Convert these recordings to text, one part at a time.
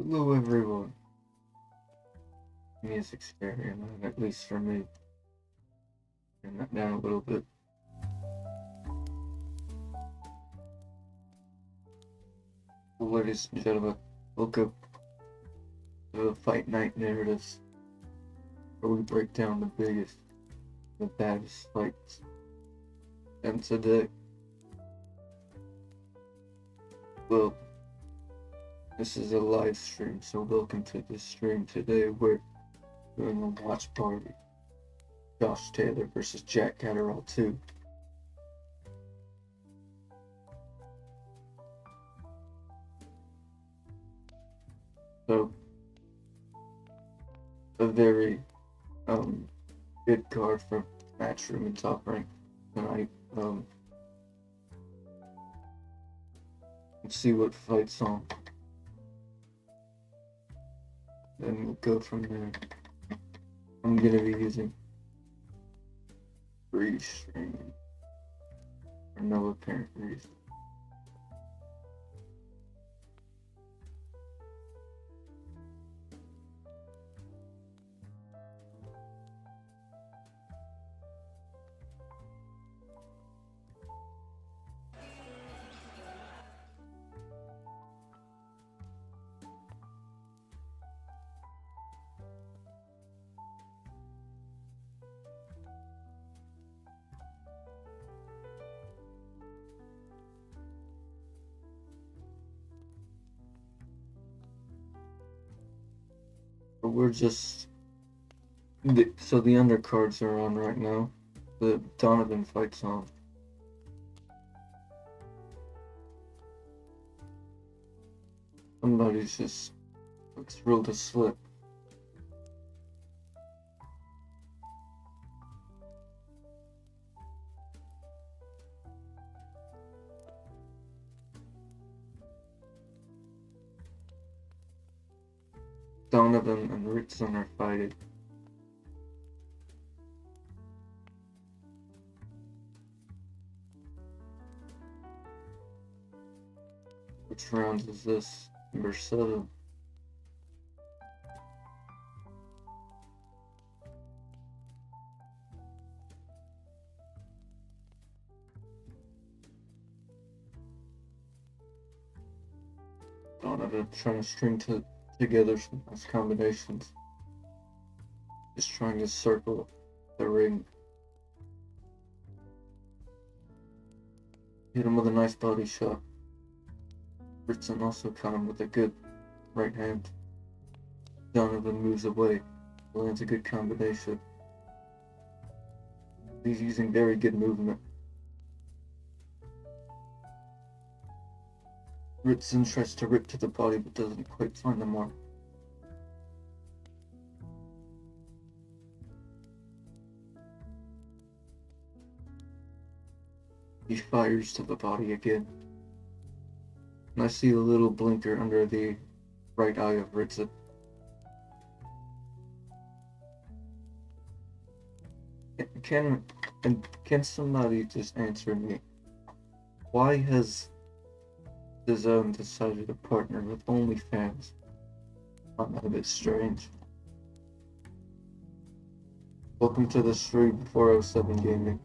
Hello everyone. Music's scary, at least for me. Turn that down a little bit. Well, ladies and gentlemen, welcome to the Fight Night Narratives, where we break down the biggest, the baddest fights. And today, well, this is a live stream, so welcome to this stream. Today we're doing a watch party. Josh Taylor versus Jack Catterall 2. So, a very good card from Matchroom and Top Rank tonight. Let's see what fights on. Then we'll go from there. I'm gonna be using free streaming for no apparent reason. But we're just so the undercards are on right now. The Donovan fight's on. Somebody's just looks real to slip. Donovan and Ritson are fighting. Which round is this? Number 7. Donovan trying to string together some nice combinations. Just trying to circle the ring. Hit him with a nice body shot. Ritson also caught him with a good right hand. Donovan moves away, lands a good combination. He's using very good movement. Ritson tries to rip to the body but doesn't quite find the mark. He fires to the body again. And I see a little blinker under the right eye of Ritson. Can somebody just answer me? Why has DAZN decided to partner with OnlyFans? I'm a bit strange. Welcome to the stream 407 Gaming.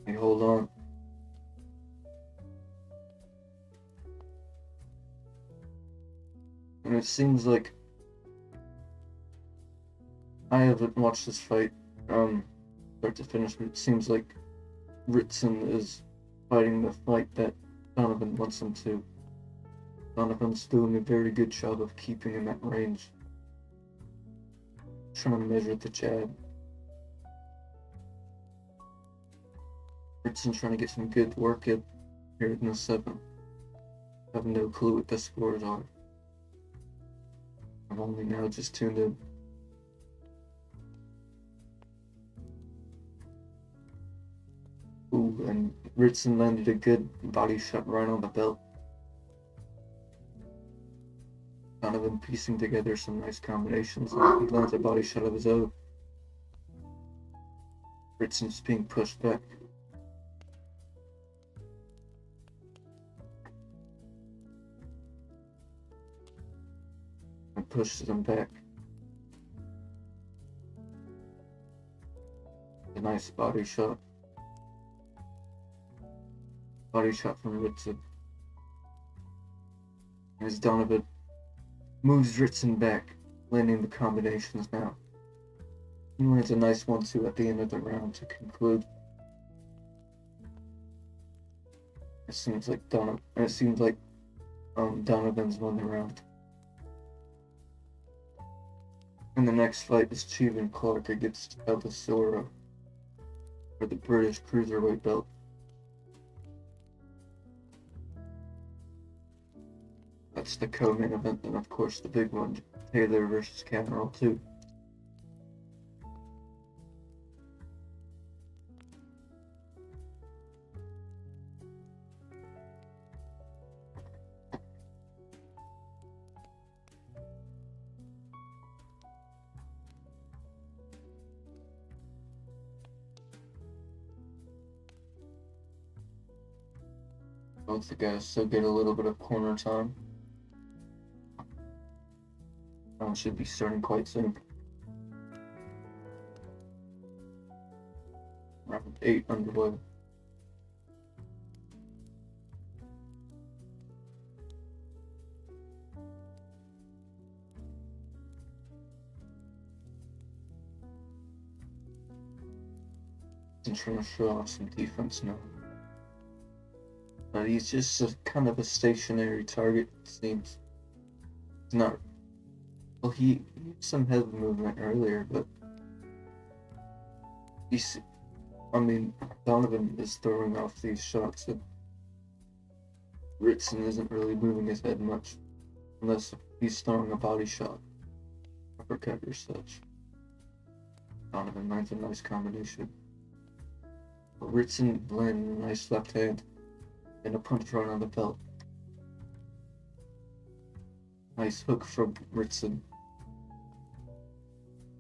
Hey, hold on. And it seems like I haven't watched this fight start to finish, but it seems like Ritson is fighting the fight that Donovan wants him to. Donovan's doing a very good job of keeping him at range. Trying to measure the jab. Ritson trying to get some good work in here in the 7th. I have no clue what the scores are. I've only now just tuned in. Ooh, and Ritson landed a good body shot right on the belt. Donovan piecing together some nice combinations. He lands a body shot of his own. Ritson's being pushed back. pushes him back. A nice body shot. Body shot from Ritson. As Donovan moves Ritson back, landing the combinations now. He lands a nice 1-2 at the end of the round to conclude. It seems like Donovan's won the round. And the next fight is Cheevan Clark against Zorro for the British Cruiserweight belt. That's the co-main event, and of course the big one, Taylor versus Catterall 2. Both the guys still get a little bit of corner time. Round should be starting quite soon. Round 8 underway. He's trying to show off some defense now. But he's just kind of a stationary target, it seems. He's not. Well, he had some head movement earlier, but Donovan is throwing off these shots, and Ritson isn't really moving his head much, unless he's throwing a body shot, uppercut or such. Donovan lands a nice combination. But Ritson landing a nice left hand and a punch right on the belt. Nice hook from Ritson.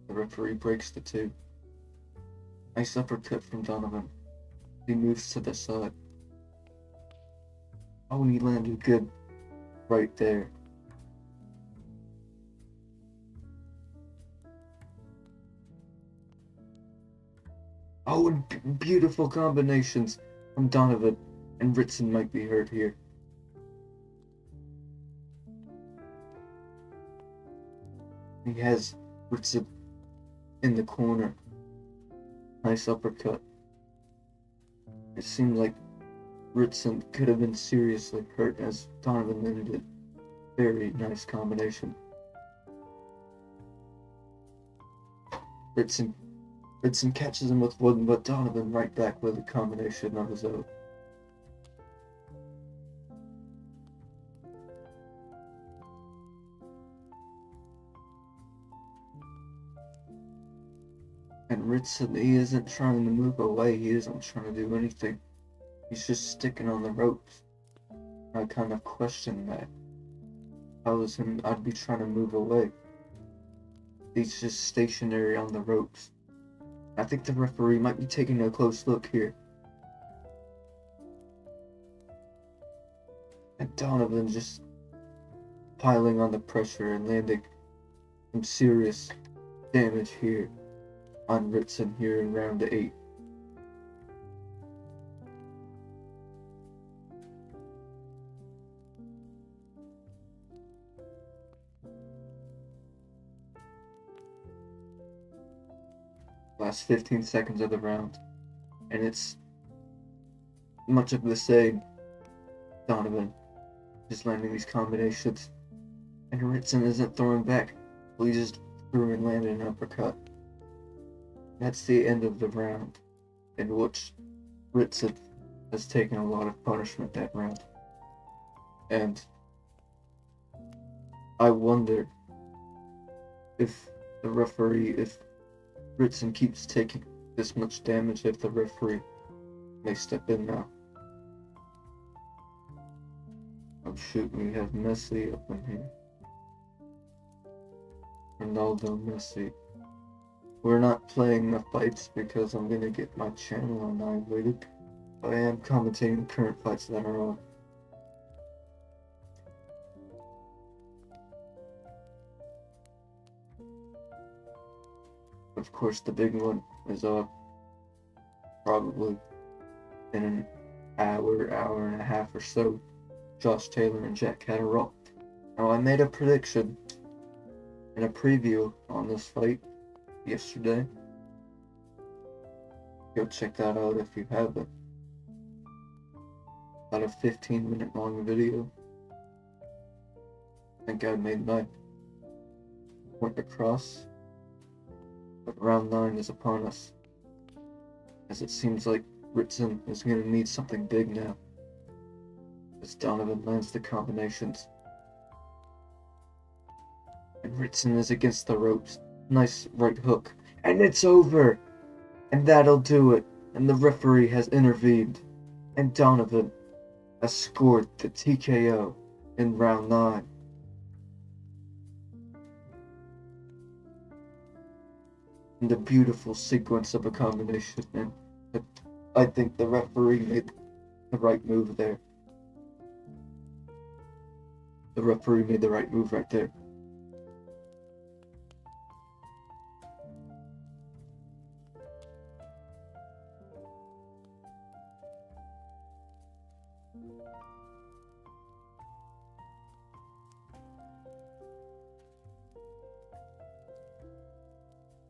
The referee breaks the 2. Nice uppercut from Donovan. He moves to the side. Oh, and he landed good right there. Oh, and beautiful combinations from Donovan, and Ritson might be hurt here. He has Ritson in the corner. Nice uppercut. It seemed like Ritson could have been seriously hurt as Donovan landed it. Very nice combination. Ritson catches him with one, but Donovan right back with a combination of his own. And Ritson, he isn't trying to move away, he isn't trying to do anything. He's just sticking on the ropes. I kind of question that. If I was him, I'd be trying to move away. He's just stationary on the ropes. I think the referee might be taking a close look here. And Donovan just piling on the pressure and landing some serious damage here on Ritson here in round 8. Last 15 seconds of the round, and it's much of the same. Donovan just landing these combinations, and Ritson isn't throwing back. He just threw and landed an uppercut. That's the end of the round, in which Ritson has taken a lot of punishment that round. And I wonder if Ritson keeps taking this much damage, if the referee may step in now. Oh shoot, we have Messi up in here. Ronaldo, Messi. We're not playing the fights because I'm gonna get my channel annihilated. But I am commentating the current fights that are on. of course, the big one is probably in an hour and a half or so. Josh Taylor and Jack Catterall. Now, I made a prediction and a preview on this fight yesterday. Go check that out if you haven't. About a 15-minute long video. I think I made my point across. But round 9 is upon us, as it seems like Ritson is going to need something big now, as Donovan lands the combinations. And Ritson is against the ropes. Nice right hook. And it's over! And that'll do it. And the referee has intervened. And Donovan has scored the TKO in round 9. And a beautiful sequence of a combination. And I think the referee made the right move there. The referee made the right move right there.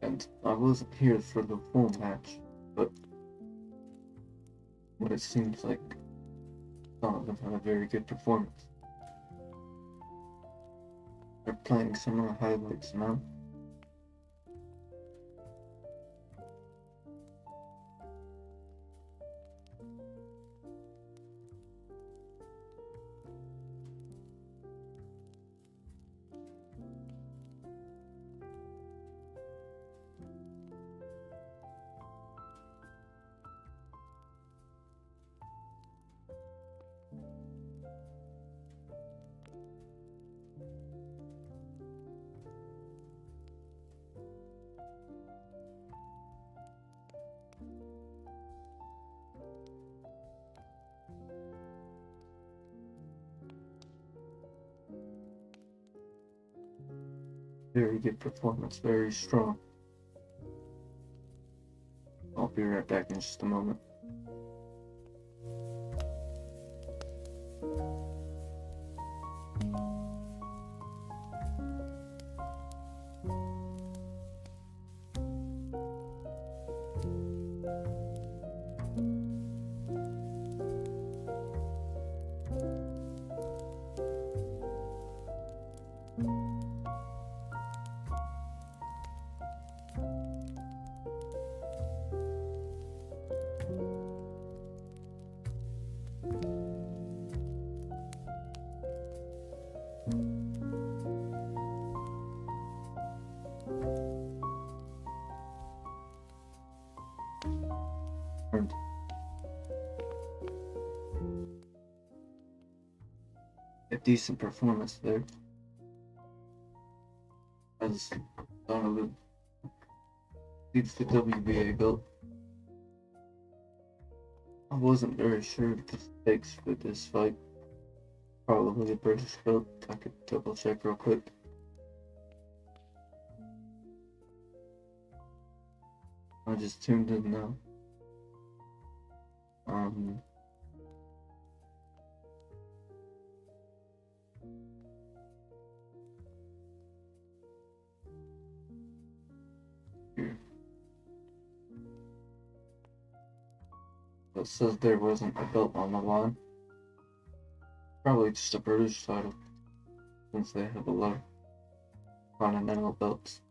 And I wasn't here for the full match, but what it seems like Donovan had a very good performance. They're playing some of the highlights now. Very good performance, very strong. I'll be right back in just a moment. A decent performance there, as Donovan leads the WBA belt. I wasn't very sure of the stakes for this fight. Probably a British belt. I could double check real quick. I just tuned in now. Here. It says there wasn't a belt on the line. Probably just a British title, since they have a lot of continental belts.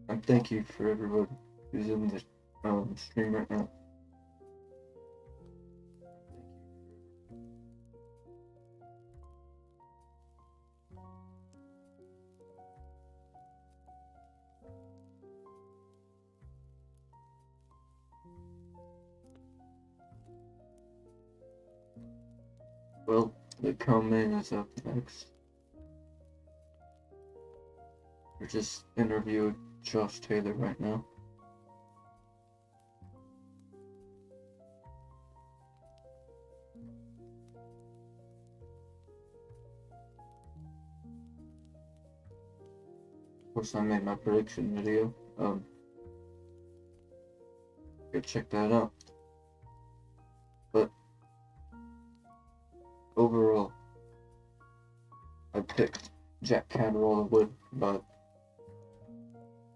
And thank you for everybody who's in the stream right now. Well, the co-main is up next. We're just interviewing Josh Taylor right now. course, I made my prediction video. Go check that out. But overall, I picked Jack Catterall to win by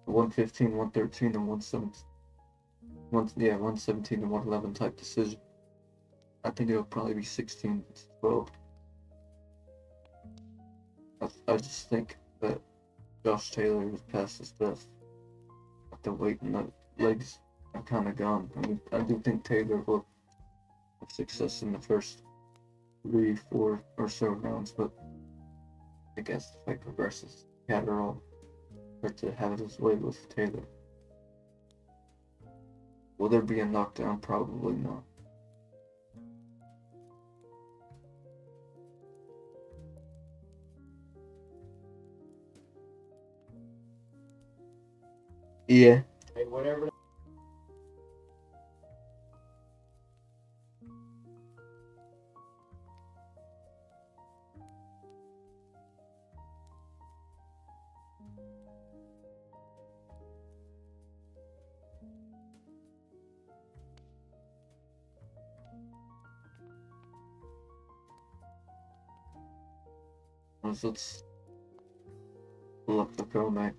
115, 113, and 117 and 111 type decision. I think it'll probably be 16-12. I just think that Josh Taylor was past his best. The weight and the legs are kind of gone. I mean, I do think Taylor will have success in the first 3, 4 or so rounds, but I guess the fight progresses. Catterall start to have his way with Taylor. Will there be a knockdown? Probably not. Yeah. Hey, whatever. Let's pull up the comment.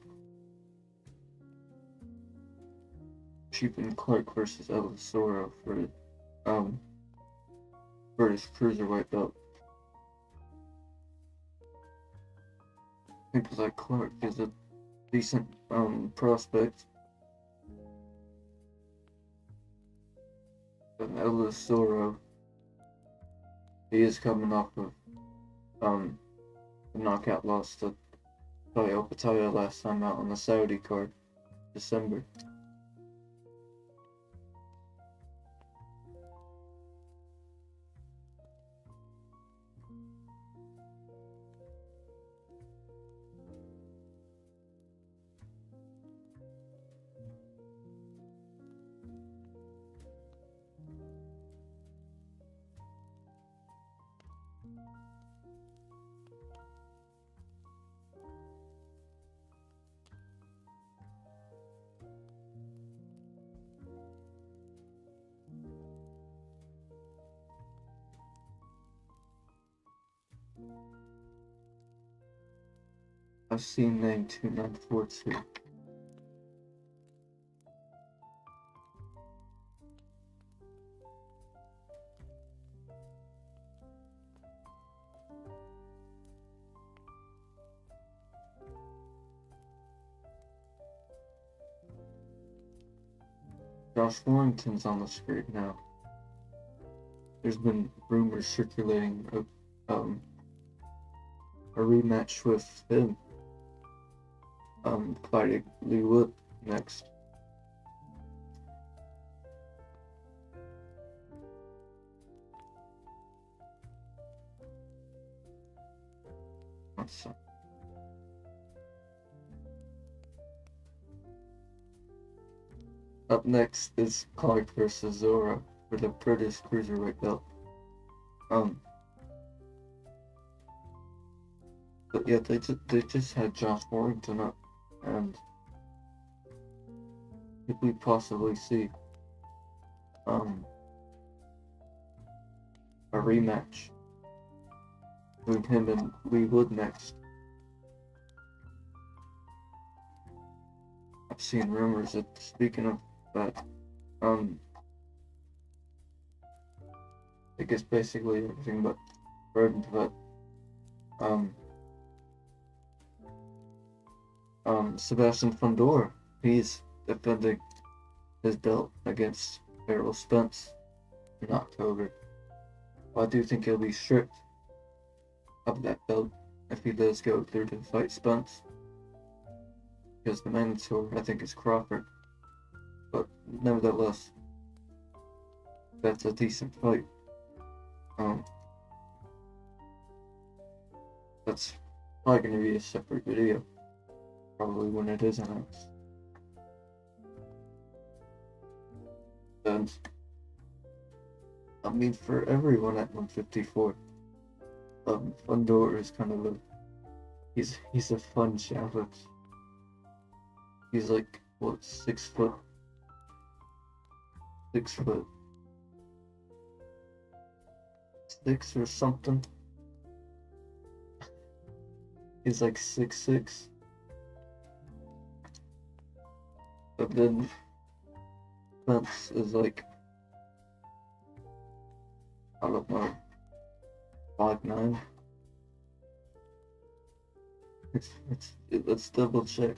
Cheapin Clark versus Zorro for British cruiserweight belt. People like Clark is a decent prospect. And Zorro, he is coming off of the knockout loss to Pataya last time out on the Saudi card, December. I've seen name 2942. Josh Warrington's on the screen now. There's been rumors circulating of a rematch with him. Fighting Lee Wood next. Up next is Clark versus Zorro for the British cruiserweight belt. But yeah, they just had Josh Warrington up, and could we possibly see a rematch between him and Lee Wood next? I've seen rumors that, speaking of that, I guess basically everything but burdened, but Sebastian Fundora, he's defending his belt against Errol Spence in October. Well, I do think he'll be stripped of that belt if he does go through to fight Spence, because the mandatory, I think, is Crawford. But nevertheless, that's a decent fight. That's probably going to be a separate video, probably when it is announced. And I mean, for everyone at 154, Fundora is kind of he's a fun challenge. He's like, what, 6 foot? 6 foot 6 or something. He's like 6'6". But then Spence is like, I don't know, 5'9". Let's double check.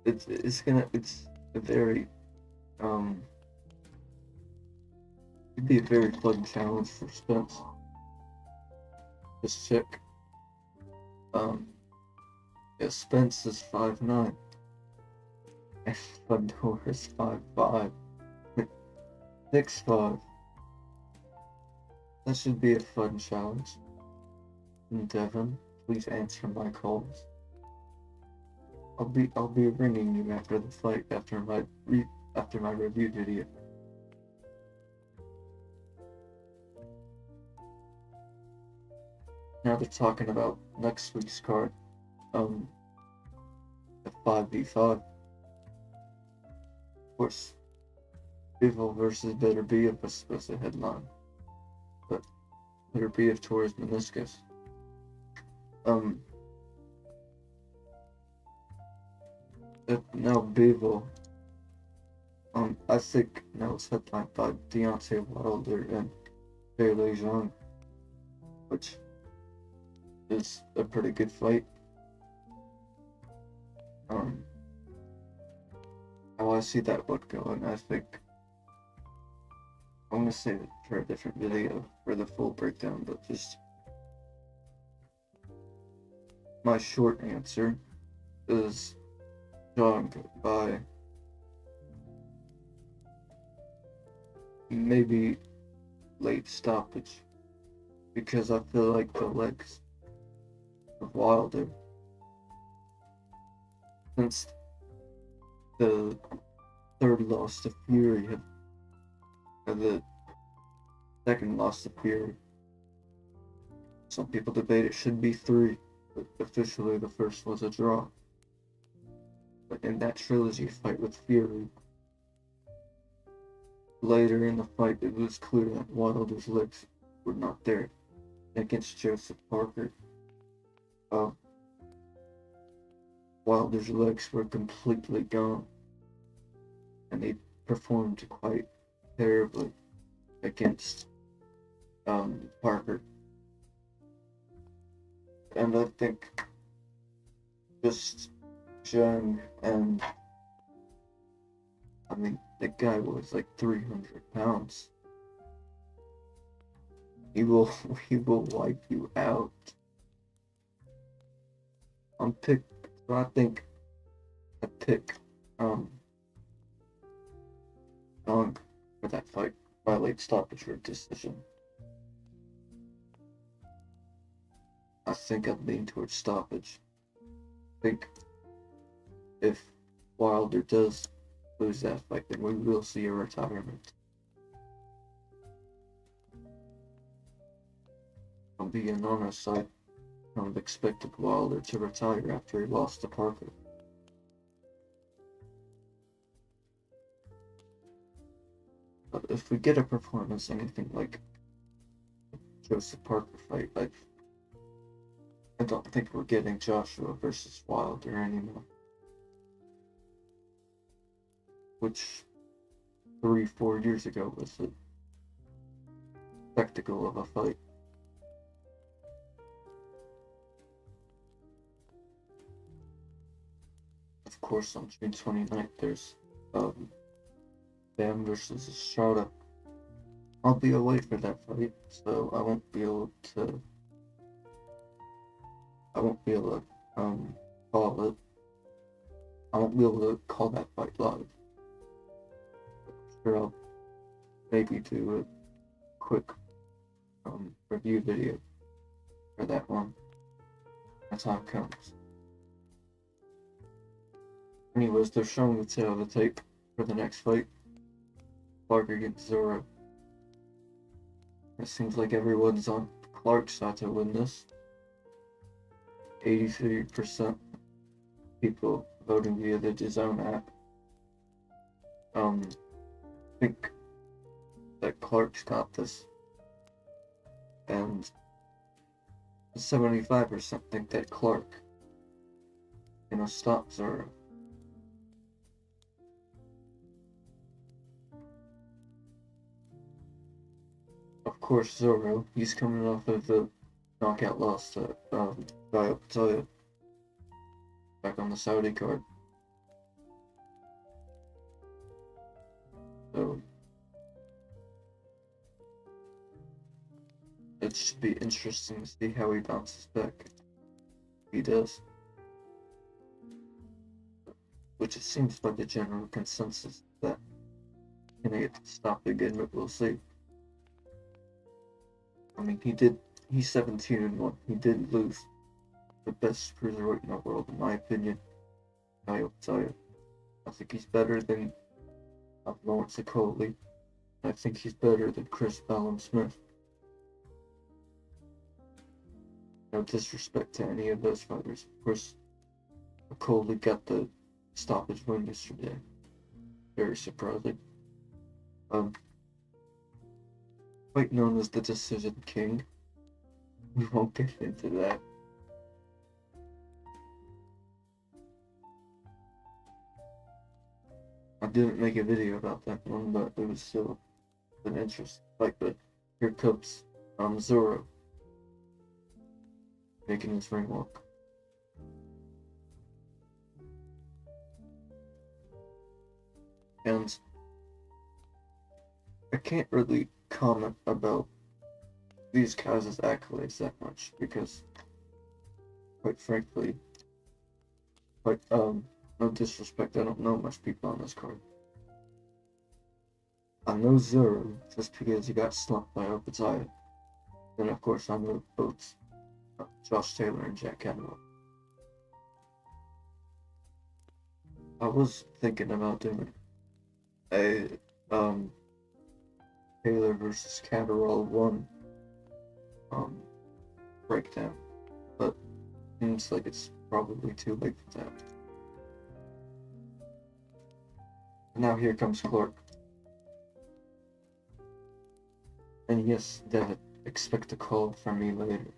It's a very it'd be a very fun challenge for Spence. Just check. Yeah, Spence is 5'9". And Fedor is 5'5". 6'5". That should be a fun challenge. And Devin, please answer my calls. I'll be ringing you after the fight, after my review video. Now they're talking about next week's card. The 5v5. Of course, Bivol versus Beterbiev was the headline, but Beterbiev tore his meniscus. Now Bivol, I think now it's headlined by Deontay Wilder and Bailey Zhang, which is a pretty good fight. How I see that one going, I think I'm gonna save it for a different video for the full breakdown, but just my short answer is Zhang by maybe late stoppage, because I feel like the legs of Wilder, since the third loss to Fury and the second loss to Fury, some people debate it should be 3, but officially the first was a draw. But in that trilogy fight with Fury, later in the fight it was clear that Wilder's legs were not there. Against Joseph Parker, Wilder's legs were completely gone, and he performed quite terribly against Parker. And I think just Zhang, and I mean, the guy was like 300 pounds. He will wipe you out. So I think I pick Zhang for that fight by late stoppage or decision. I think I'd lean towards stoppage. I think if Wilder does lose that fight, then we will see a retirement. I'm being honest, I kind of expected Wilder to retire after he lost to Parker. But if we get a performance anything like Joseph Parker fight, I don't think we're getting Joshua versus Wilder anymore. Which 3-4 years ago was a spectacle of a fight. Of course, on June 29th, there's Bam versus Estrada. I'll be away for that fight, so I won't be able to call it. I won't be able to call that fight live. Sure, I'll maybe do a quick review video for that one as time comes. Anyways, they're showing the tail of the tape for the next fight. Clark against Zorro. It seems like everyone's on Clark's side to win this. 83% people voting via the DAZN app. I think that Clark's got this, and 75% think that Clark, stop Zorro. Of course, Zorro, he's coming off of the knockout loss to Donovan back on the Saudi card. So it should be interesting to see how he bounces back. He does. Which it seems like the general consensus that he's gonna get stopped again, but we'll see. I mean, he's 17-1. He did lose the best cruiserweight in the world, in my opinion. I will tell you. I think he's better than Lawrence Okoli. I think he's better than Chris Ballin-Smith. No disrespect to any of those fighters. Of course, Okoli got the stoppage win yesterday. Very surprising. Quite known as the Decision King. We won't get into that. I didn't make a video about that one, but it was still an interesting fight. But here comes Zorro making his ring walk. And I can't really comment about these guys' accolades that much because, quite frankly, no disrespect, I don't know much people on this card. I know Zorro just because he got slumped by Opataya. Then of course I know both Josh Taylor and Jack Catterall. I was thinking about doing a Taylor versus Catterall 1 breakdown, but seems like it's probably too late for that. Now here comes Clark. And yes, Dad, expect a call from me later.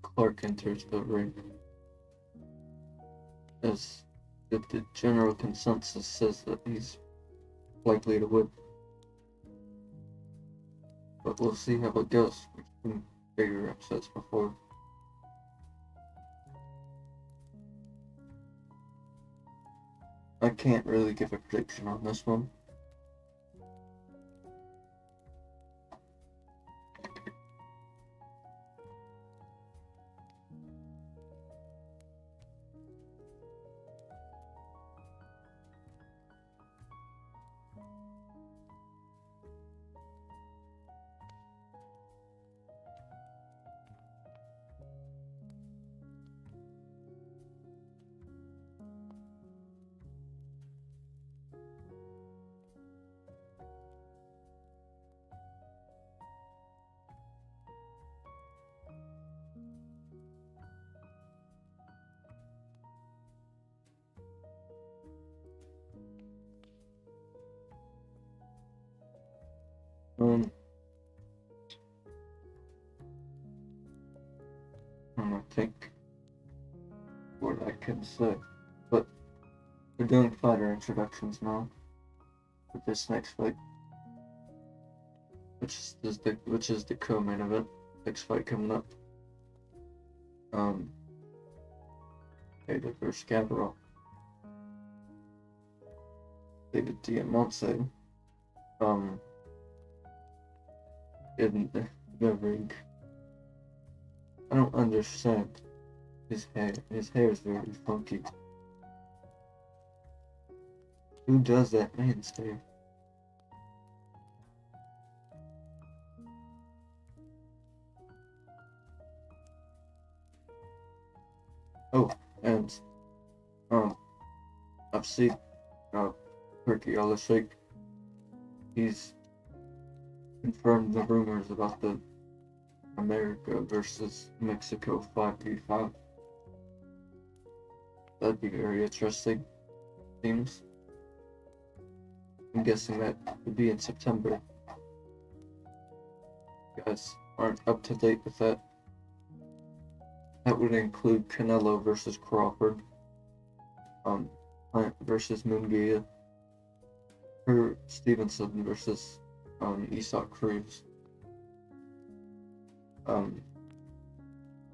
Clark enters the ring, as the general consensus says that he's likely to win. But we'll see how it goes. We've seen bigger upsets before. I can't really give a prediction on this one. I think what I can say, but we're doing fighter introductions now with this next fight, which is the co-main event. Next fight coming up. Taylor versus Catterall. David Diamante. in the ring. I don't understand his hair. His hair is very funky. Who does that man's hair? Oh, and I've seen Ricky Shake. He's confirmed the rumors about the America versus Mexico 5v5. That'd be very interesting. Seems. I'm guessing that would be in September. You guys aren't up to date with that. That would include Canelo versus Crawford, Plant versus Munguia, or Stevenson versus Isak Cruz,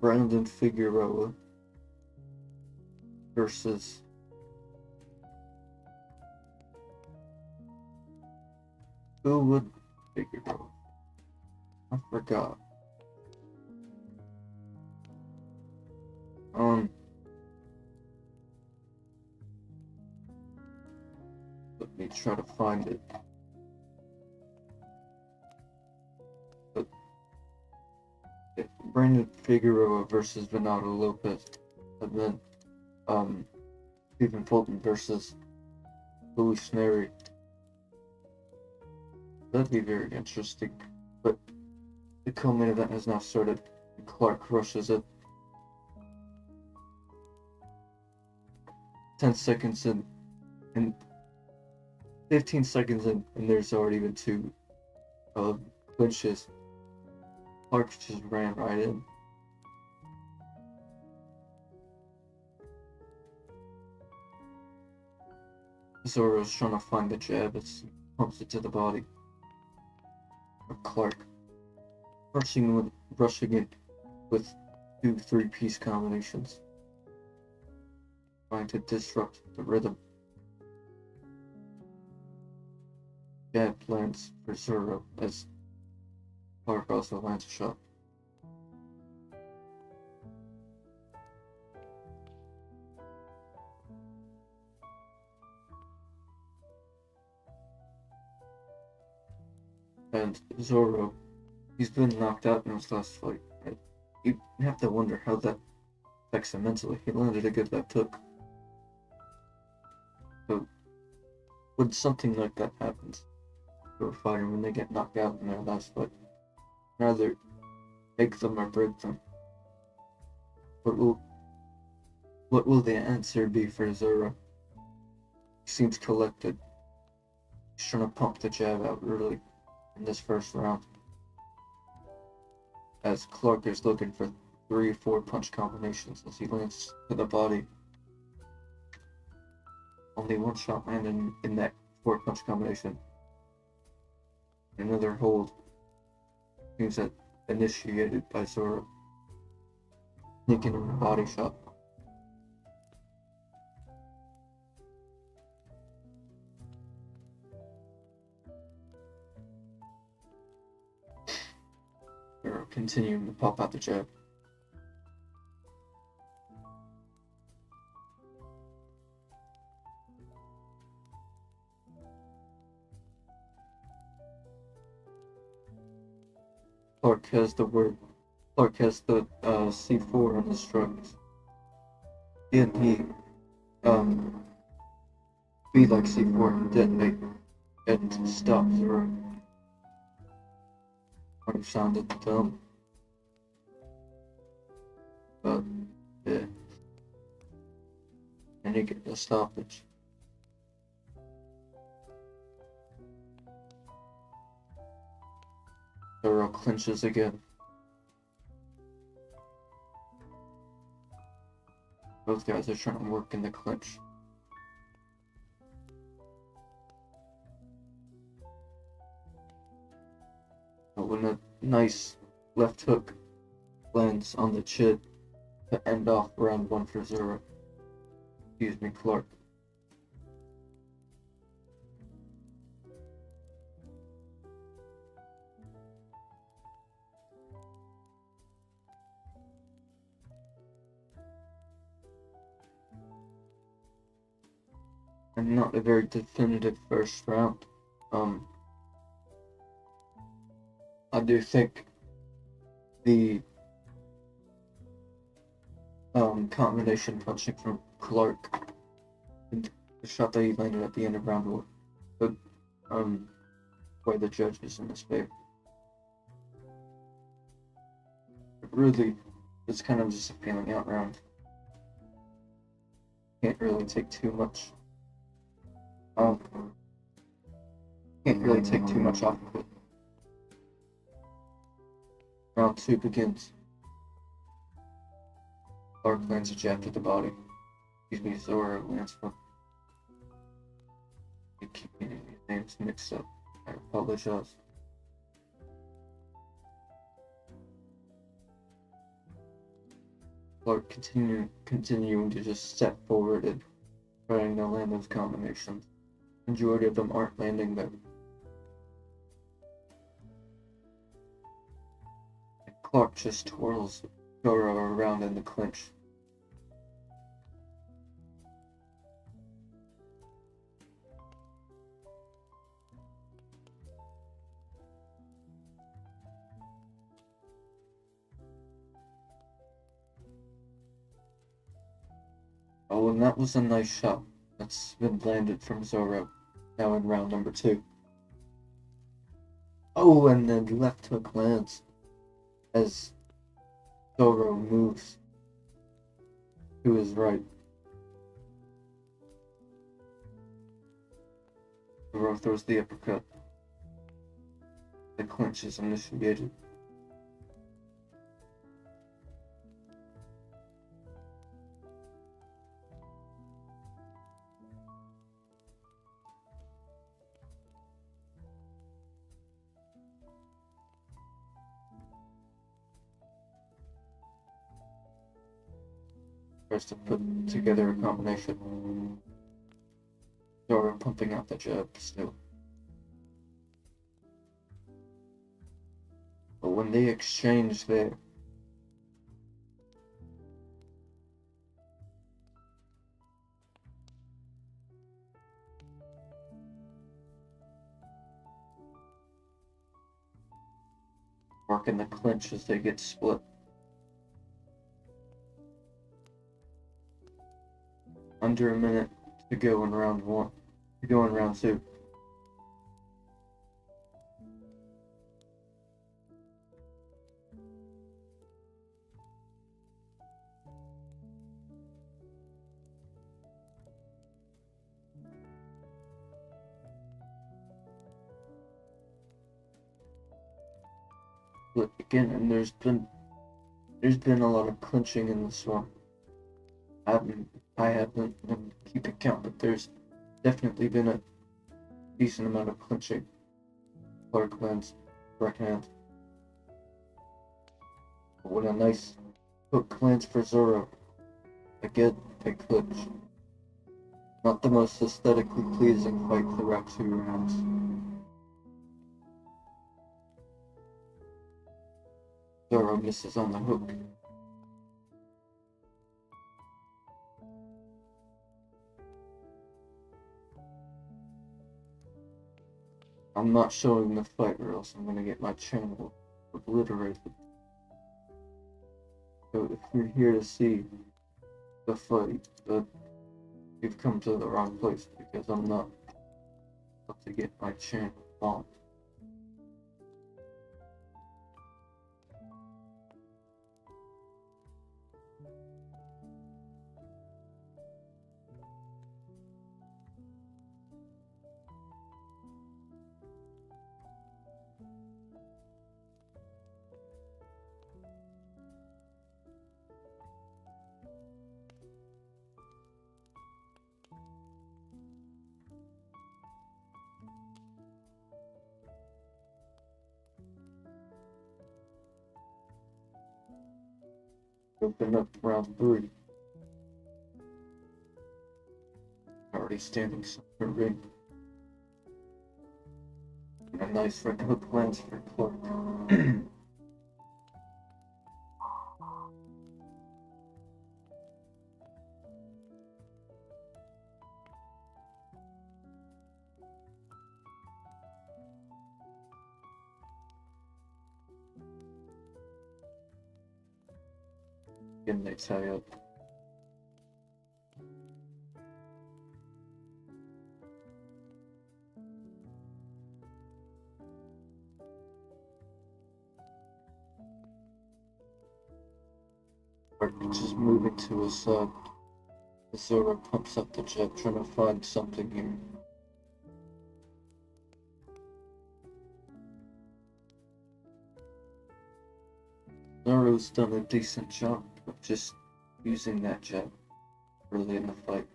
Brandon Figueroa versus who would Figueroa? I forgot. Let me try to find it. But Brandon Figueroa versus Venado Lopez, and then Stephen Fulton versus Luis Neri. That'd be very interesting. But the co-main event has now started. Clark rushes it. 10 seconds in, and 15 seconds in, and there's already been two clinches. Clark just ran right in. Zorro's trying to find the jab as he pumps it to the body of Clark, rushing it with 2 3-piece combinations, trying to disrupt the rhythm. Jab lands for Zorro as Clark also lands a shot. And Zorro, he's been knocked out in his last fight. And you have to wonder how that affects him mentally. He landed a good left hook. So, when something like that happens to a fighter, when they get knocked out in their last fight, either make them or break them. What will the answer be for Zorro? He seems collected. He's trying to pump the jab out early in this first round, as Clark is looking for 3 or 4 punch combinations as he lands to the body. Only one shot landed in that 4 punch combination. Another hold seems that initiated by Zorro, sneaking in a body shot. Zorro continuing to pop out the jab. Clark has the C4 on his strikes. And he be like C4 and detonate and stop Zorro. Might have sounded dumb. But yeah. And he get the stoppage. Zorro clinches again. Both guys are trying to work in the clinch. But when a nice left hook lands on the chin to end off round 1 for Zorro. Excuse me, Clark. and not a very definitive first round. I do think the combination punching from Clark, and the shot that he landed at the end of round one, would sway the judges in his favor. But really, it's kind of just a feeling out round. Can't really take too much. Can't really take too much off of it. Round two begins. Clark lands a jab to the body. Excuse me, Zorro lands one. I keep getting these names mixed up. I apologize. Clark continuing to just step forward and trying to land those combinations. Majority of them aren't landing them. And Clark just twirls Zorro around in the clinch. Oh, and that was a nice shot that's been landed from Zorro, now in round number 2. Oh, and then left hook lands as Zorro moves to his right. Zorro throws the uppercut. The clinch is initiated. Tries to put together a combination. Zorro pumping out the jab still. But when they exchange there, working the clinch as they get split. Under a minute to go in round 1. To go in round 2. But again, and there's been a lot of clinching in this one. I haven't been keeping count, but there's definitely been a decent amount of clinching. Clark lands right hand. What a nice hook lands for Zorro. Again, a clinch. Not the most aesthetically pleasing fight throughout 2 rounds. Zorro misses on the hook. I'm not showing the fight or else I'm gonna get my channel obliterated. So if you're here to see the fight, you've come to the wrong place because I'm not about to get my channel bombed. Open up round 3. Already standing center ring. And a nice right hook lands for Clark. Again, they tie up. Just moving to his side. Zorro pumps up the jab, trying to find something here. Zorro's done a decent job of just using that jab early in the fight.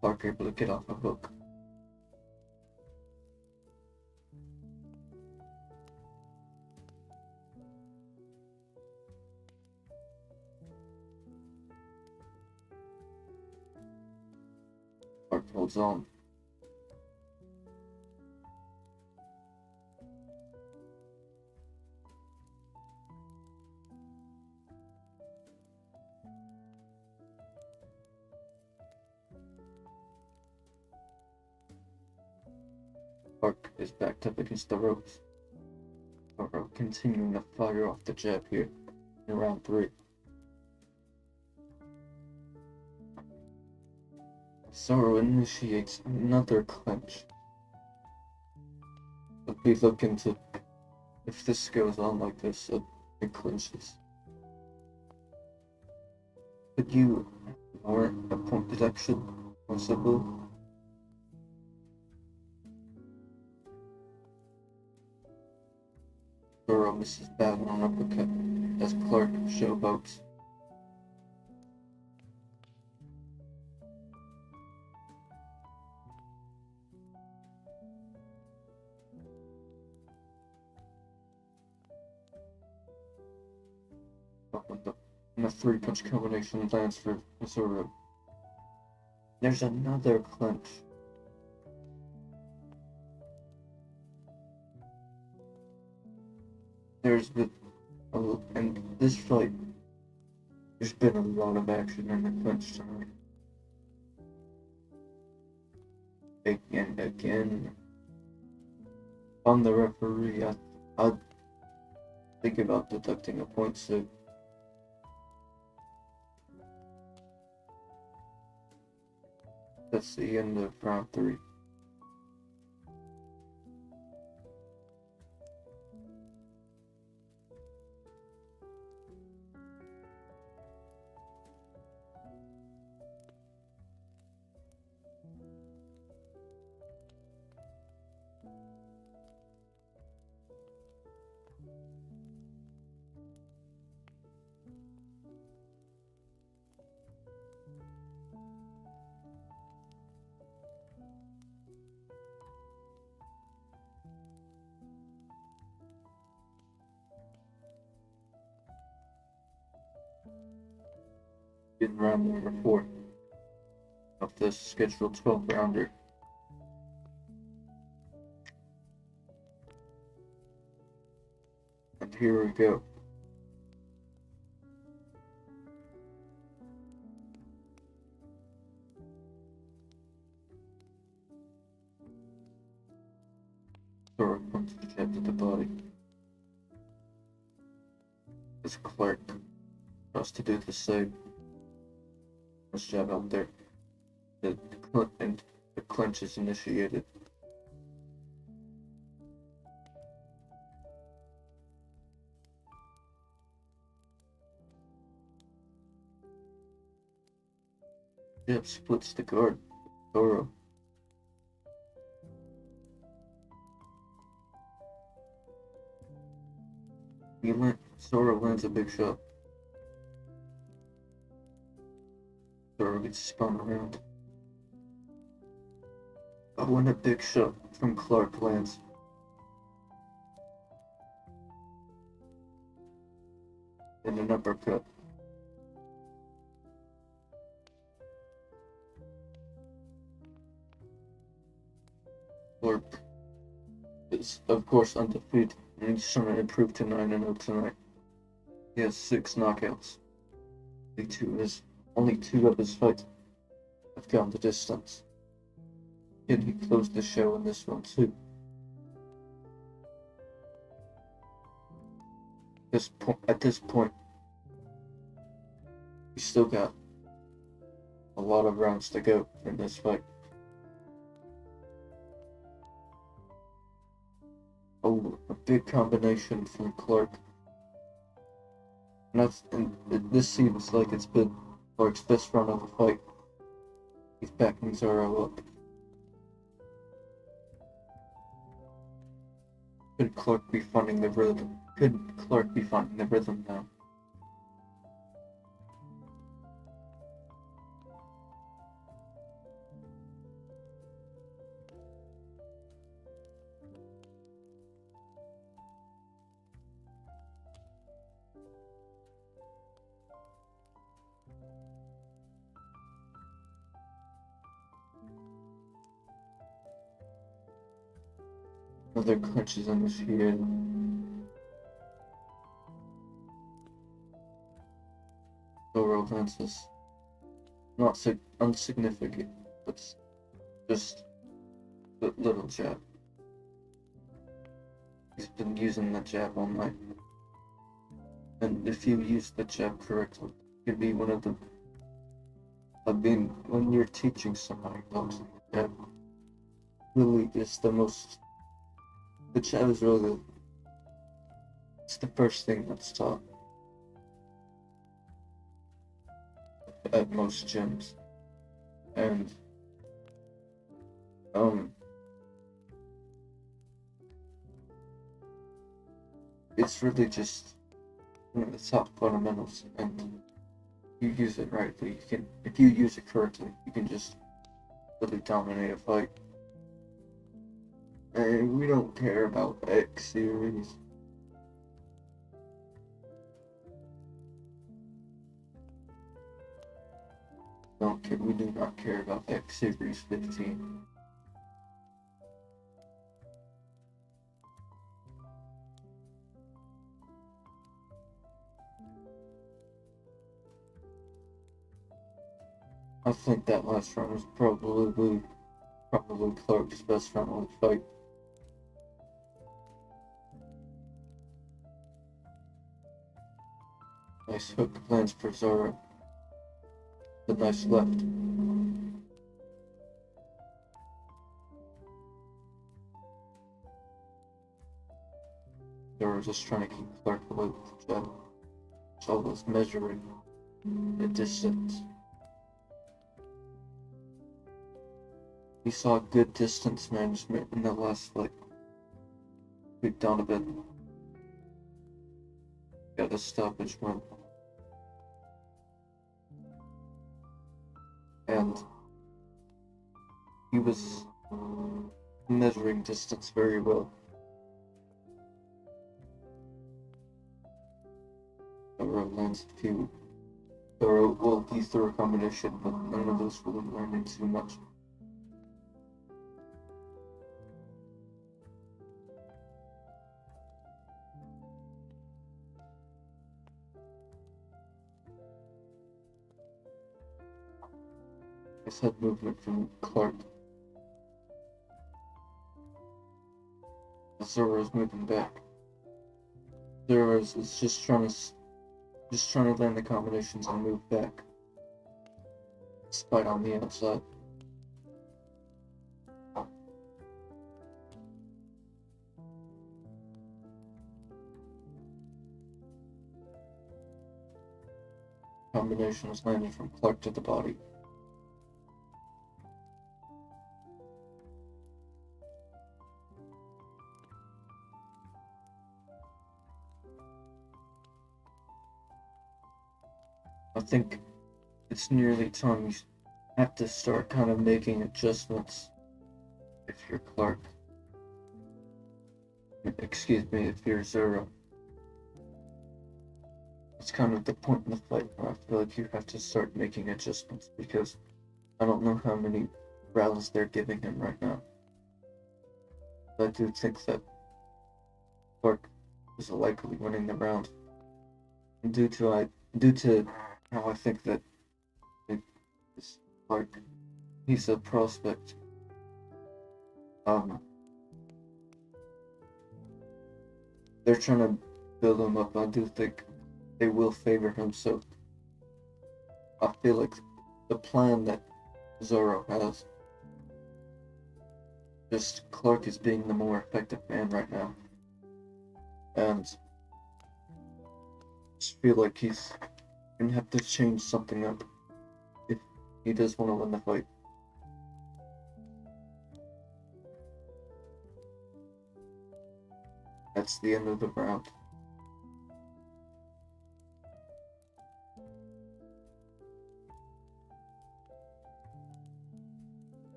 Clark able to get off a hook. Clark holds on. Clark is backed up against the ropes. Zorro continuing to fire off the jab here in round 3. Zorro initiates another clinch. We'll be looking to, if this goes on like this, it clinches. Could you warrant a point deduction possible? Zorro misses bad on uppercut as Clark showboats. And a 3-punch combination lands for Zorro. There's another clinch. There's been, in this fight, there's been a lot of action in the clinch tonight. Again, on the referee, I'd think about deducting a point, so that's the end of round 3. In round number 4 of this scheduled 12-rounder. And here we go. Zorro pumps the jab to the body. As Clark tries to do the same. Jab out there. The clinch is initiated. Jab splits the guard. Zorro. Zorro lands a big shot. Zorro gets spun around. Oh, and a big shot from Clark lands. And an uppercut. Clark is, of course, undefeated, and he's trying to improve to 9-0 tonight. He has 6 knockouts. Only 2 of his fights have gone the distance. And he closed the show in this one too. At this point, We still got a lot of rounds to go in this fight. Oh, a big combination from Clark. This seems like it's been Clark's best run of the fight. He's backing Zorro up. Could Clark be finding the rhythm? Could Clark be finding the rhythm now? Another clenches on his head. Zorro advances. Not insignificant, but just a little jab. He's been using the jab all night. And if you use the jab correctly, it can be one of the... I mean, when you're teaching somebody boxing, the jab really is the most... The jab is really... It's the first thing that's taught at most gyms. And it's really just one of the top fundamentals, and you use it rightly. You can, if you use it correctly, you can just really dominate a fight. And we don't care about X series. We do not care about X series 15. I think that last round was probably Clark's best round of the fight. Nice hook lands for Zorro. The nice left. Zorro just trying to keep Clark away with the jab. Zorro was measuring the distance. We saw good distance management in the last fight. With Donovan. Got a stoppage win. And he was measuring distance very well. Zorro lands a few. Zorro, well, he threw a combination, but none of those really landed too much. Nice head movement from Clark. Zorro's moving back. Zorro's is just trying to land the combinations and move back. Despite on the outside. Combination is landing from Clark to the body. I think it's nearly time you have to start kind of making adjustments if you're Clark. Excuse me, if you're Zorro. It's kind of the point in the fight where I feel like you have to start making adjustments, because I don't know how many rounds they're giving him right now. But I do think that Clark is likely winning the round. And due to how I think that it's Clark, he's a prospect. They're trying to build him up. I do think they will favor him, so I feel like the plan that Zorro has, just Clark is being the more effective man right now. And I just feel like he's gonna have to change something up if he does want to win the fight. That's the end of the round.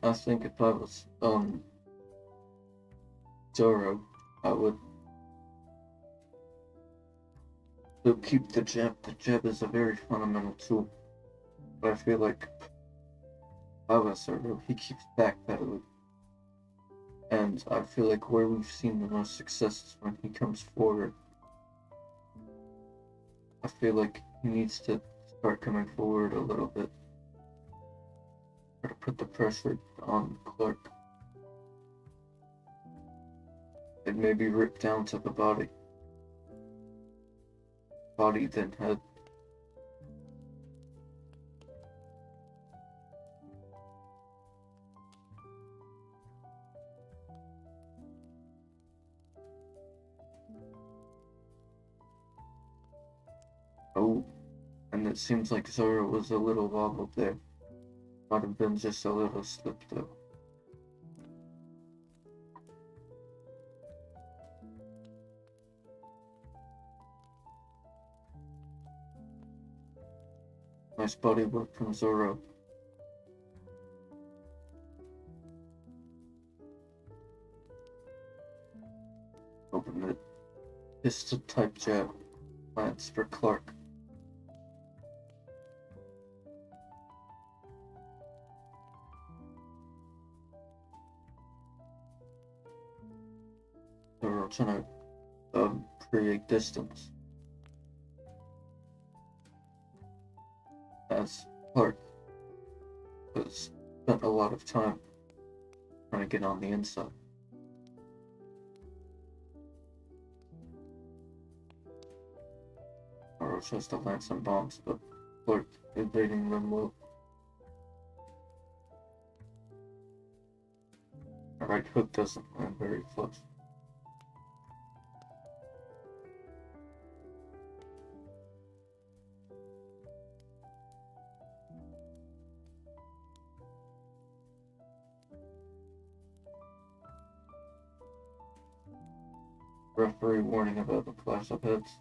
I think if I was Zorro, I would still keep the jab. The jab is a very fundamental tool, but I feel like if I was Zorro, he keeps backpedaling. And I feel like where we've seen the most success is when he comes forward. I feel like he needs to start coming forward a little bit. Try to put the pressure on Clark. It may be ripped down to the body. Body then head. Oh, and it seems like Zorro was a little wobbled there. Might have been just a little slip though. Nice body work from Zorro. Open it. Pistol type jab. Lance for Clark. Zorro trying to create distance. As Clark has spent a lot of time trying to get on the inside. Zorro tries to land some bombs, but Clark evading them well. The right hook doesn't land very flush. Referee warning about the clash of heads.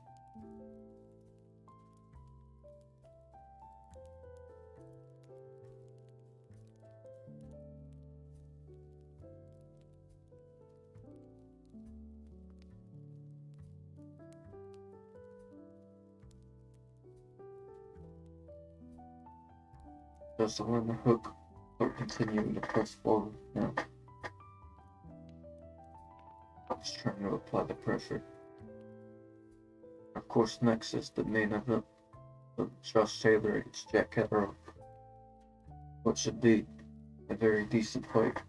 Just on the hook, or continuing to press forward now. Just trying to apply the pressure. Of course, next is the main event of Josh Taylor against Jack Catterall. What should be a very decent fight.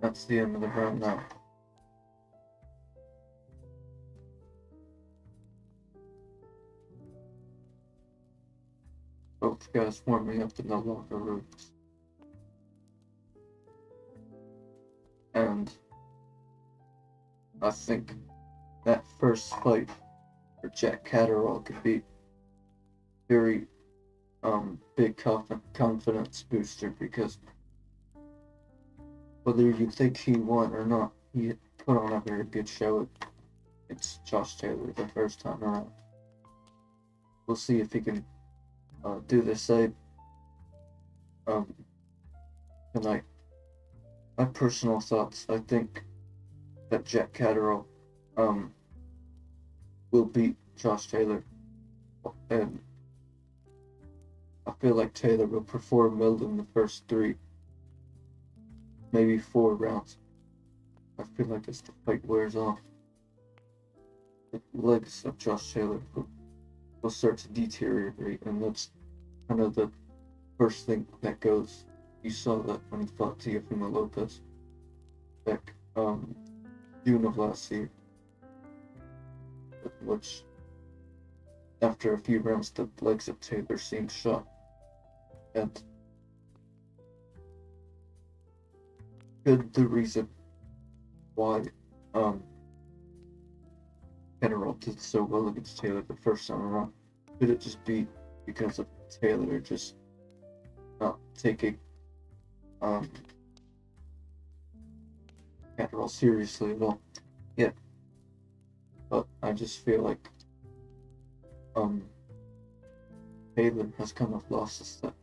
That's the end of the round now. Both guys warming up in the locker rooms. And I think that first fight for Jack Catterall could be very big confidence booster, because whether you think he won or not, he put on a very good show. It's Josh Taylor the first time around. We'll see if he can do the same tonight. My personal thoughts, I think that Jack Catterall will beat Josh Taylor, and I feel like Taylor will perform well in the first 3, maybe 4 rounds. I feel like as the fight wears off, the legs of Josh Taylor will start to deteriorate, and that's kind of the first thing that goes. You saw that when he fought Teofimo Lopez back June of last year, which after a few rounds the legs of Taylor seemed shot, and the reason why Catterall did so well against Taylor the first time around, could it just be because of Taylor just not taking Catterall seriously at all? Yeah, but I just feel like Taylor has kind of lost a step.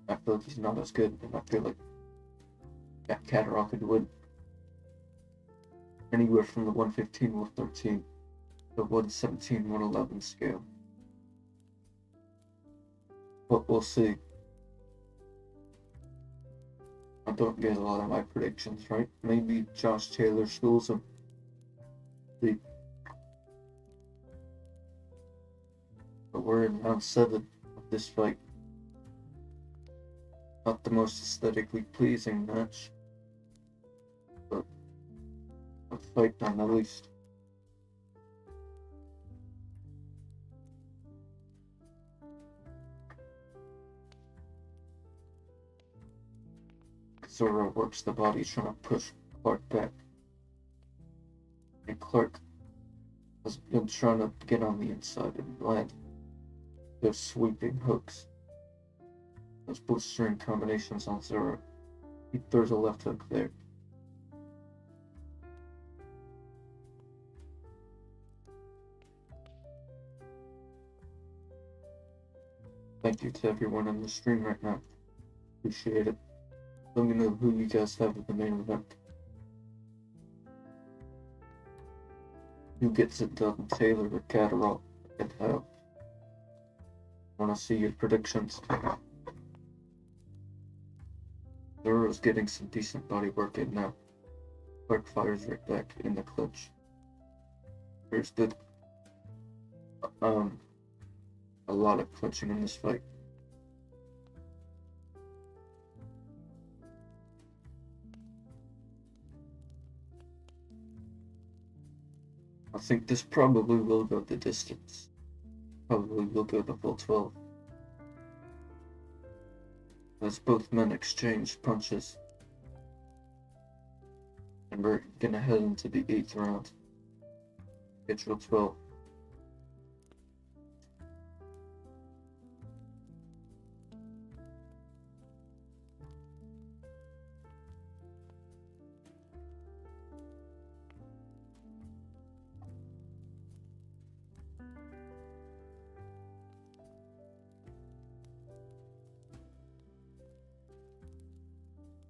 I feel like he's not as good, and I feel like Catterall could win anywhere from the 115, 113, the 117, 111 scale. But we'll see. I don't get a lot of my predictions right. Maybe Josh Taylor schools him. See. But we're in round 7 of this fight. Not the most aesthetically pleasing match, but a fight none the least. Zorro works the body trying to push Clark back, and Clark has been trying to get on the inside and land those sweeping hooks, those blistering combinations on Zorro. He throws a left hook there. Thank you to everyone on the stream right now. Appreciate it. Let me know who you guys have at the main event. Who gets it done, Taylor or Catterall? And how? I want to see your predictions. Zorro's getting some decent body work in now. Clark fires right back in the clinch. There's good. A lot of clinching in this fight. I think this probably will go the distance. Probably will go the full 12. As both men exchange punches. And we're gonna head into the 8th round. Schedule 12.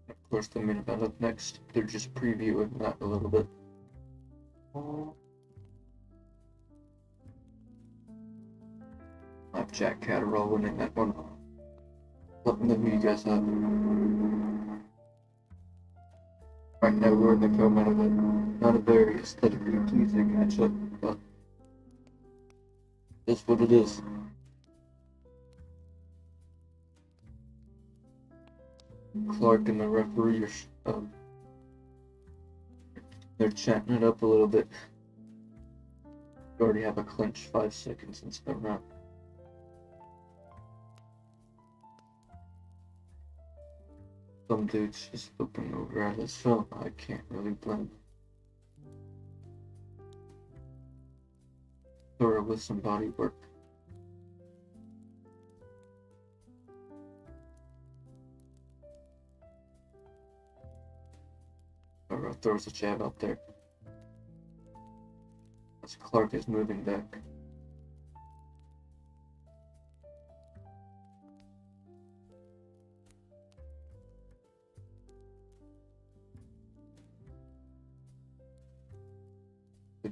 Of course, the main event up next. They're just previewing that a little bit. I have Jack Catterall winning that one. Let me know who you guys have. Right now we're in the co-main event. Not a very aesthetically pleasing matchup, but that's what it is. Clark and the referee are they're chatting it up a little bit. We already have a clinch 5 seconds into the round. Some dude's just looking over at his phone. I can't really blame him. Zorro with some body work. Zorro throws a jab out there as Clark is moving back.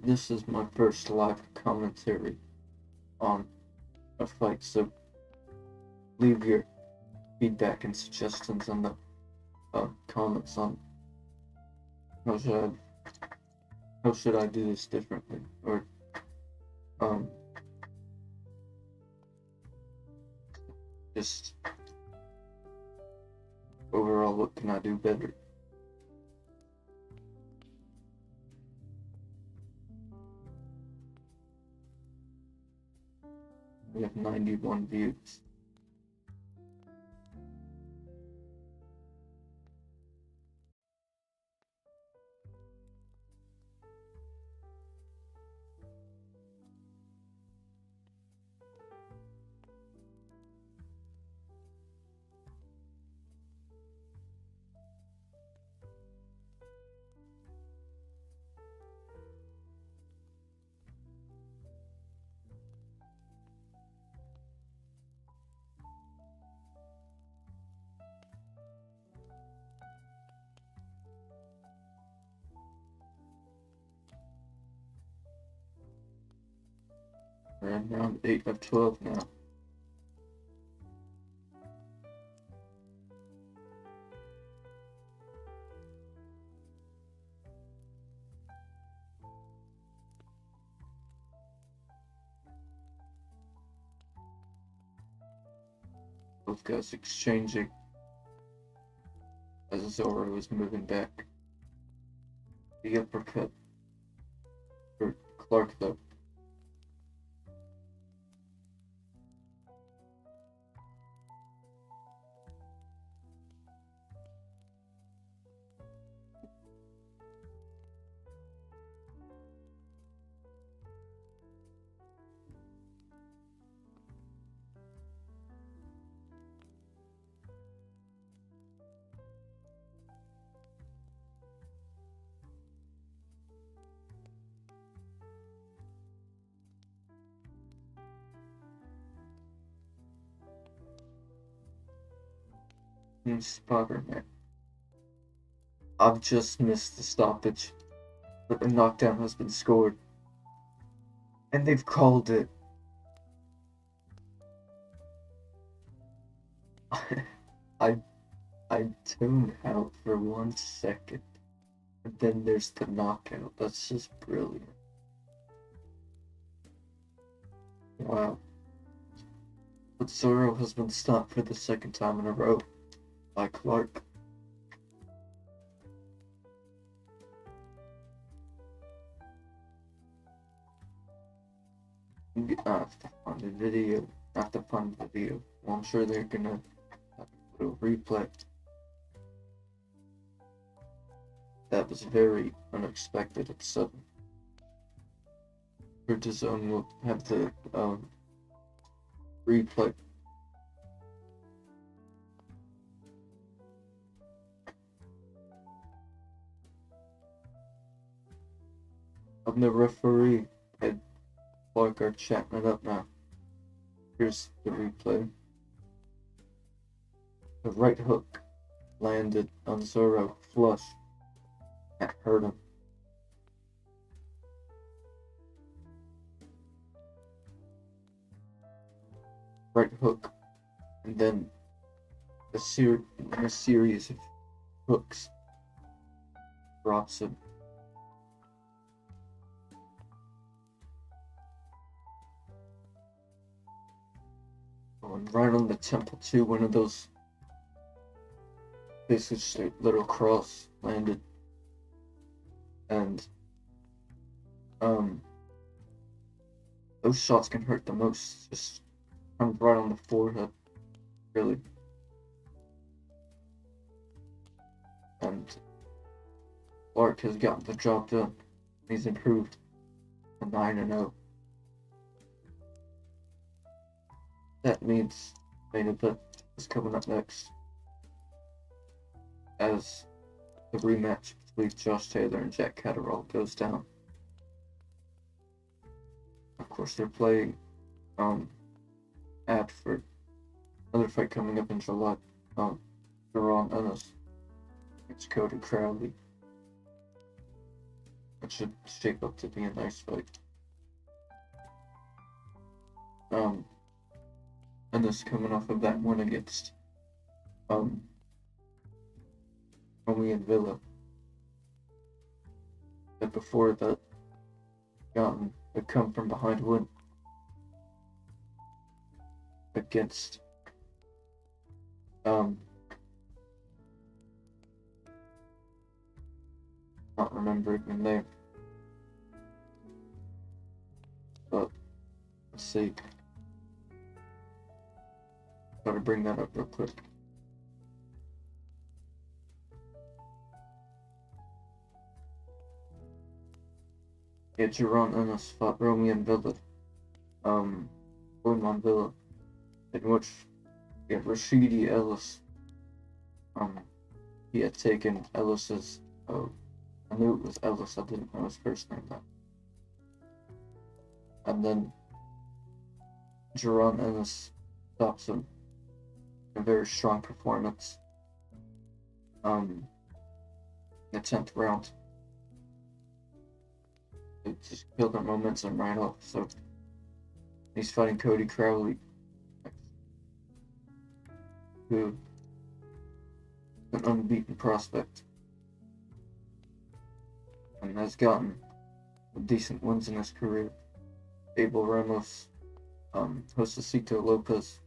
This is my first live commentary on a fight, so leave your feedback and suggestions in the comments on how should I do this differently, or just overall what can I do better. We have 91 views. We're in round 8 of 12 now. Both guys exchanging as Zorro is moving back. The uppercut for Clark though. Spider-Man. I've just missed the stoppage, but the knockdown has been scored, and they've called it. I tune out for 1 second, and then there's the knockout. That's just brilliant. Wow. But Zorro has been stopped for the 2nd time in a row by Clark. I have to find the video. Well, I'm sure they're gonna have a little replay. That was very unexpected and sudden. Ritson will have the replay. I'm the referee, and Clark are chatting it up now. Here's the replay. The right hook landed on Zorro flush. That hurt him. Right hook, and then a series of hooks drops him. And right on the temple too, one of those basically just a little cross landed, and those shots can hurt the most. Just comes right on the forehead, really. And Clark has gotten the job done. He's improved to 9-0. That means main event is coming up next as the rematch between Josh Taylor and Jack Catterall goes down. Of course, they're playing ad for another fight coming up in July. Jaron Ennis against Cody Crowley. It should shape up to be a nice fight. Ennis coming off of that one against Romy and Villa. But before that, gotten a come from behind win against not remembering the name, but let's see. Gotta bring that up real quick. Yeah, Jaron Ennis fought Romy and Villa. On Villa, in which Rashidi Ellis, he had taken Ellis's, I knew it was Ellis, I didn't know his first name though. And then Jaron Ennis stops him. A very strong performance. In the 10th round. It just killed their momentum right off, so he's fighting Cody Crowley, who is an unbeaten prospect and has gotten decent wins in his career. Abel Ramos, Josecito Lopez,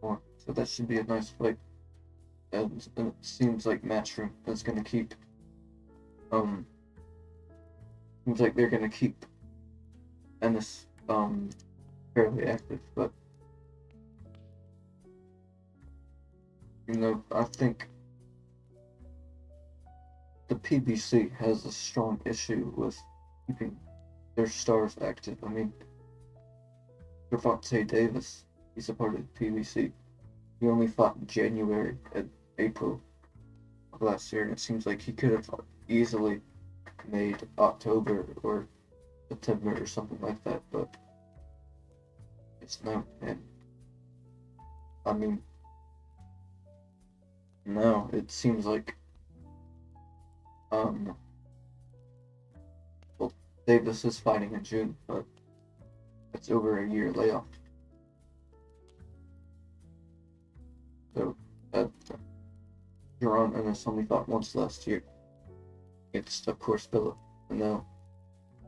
more. So that should be a nice fight. And it seems like Matchroom is going to keep, seems like they're going to keep Ennis, fairly active, but I think the PBC has a strong issue with keeping their stars active. I mean, Gervonta Davis, he's a part of the PBC. He only fought in January and April of last year, and it seems like he could have easily made October or September or something like that, but it's not. And I mean, now it seems like well, Davis is fighting in June, but it's over a year layoff. So Jaron Ennis only fought once last year against, of course, Villa. And now,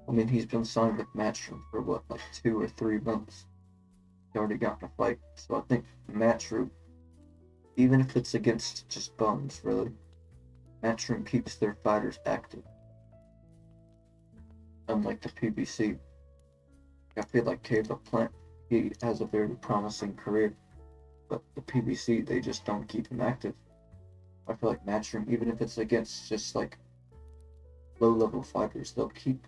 I mean, he's been signed with Matchroom for what, like 2 or 3 months. He's already gotten a fight. So I think Matchroom, even if it's against just bums, really, Matchroom keeps their fighters active. Unlike the PBC. I feel like Caleb Plant, he has a very promising career. But the PBC, they just don't keep him active. I feel like Matchroom, even if it's against just like low-level fighters, they'll keep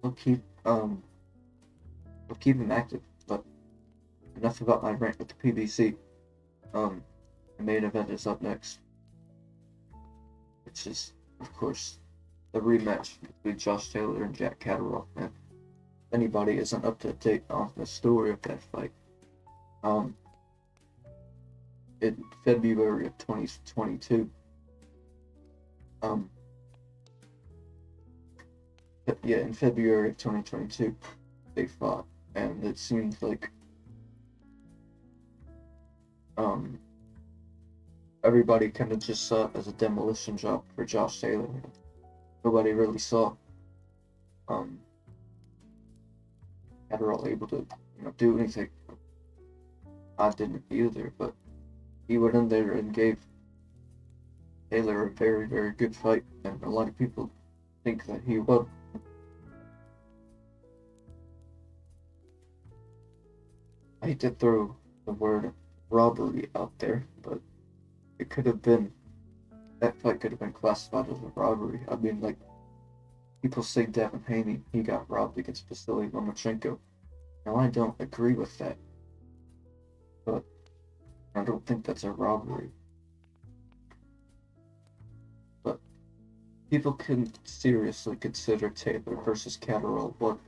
him active. But enough about my rant with the PBC. The main event is up next, which is, of course, the rematch between Josh Taylor and Jack Catterall. And if anybody isn't up to date on the story of that fight, in February of 2022, in February of 2022, they fought, and it seems like everybody kind of just saw it as a demolition job for Josh Taylor. Nobody really saw Catterall able to do anything. I didn't either, but he went in there and gave Taylor a very, very good fight, and a lot of people think that he won. I hate to throw the word robbery out there, but it could have been, that fight could have been classified as a robbery. I mean, like, people say Devin Haney, he got robbed against Vasily Lomachenko. Now, I don't agree with that, but I don't think that's a robbery. But people can seriously consider Taylor versus Catterall one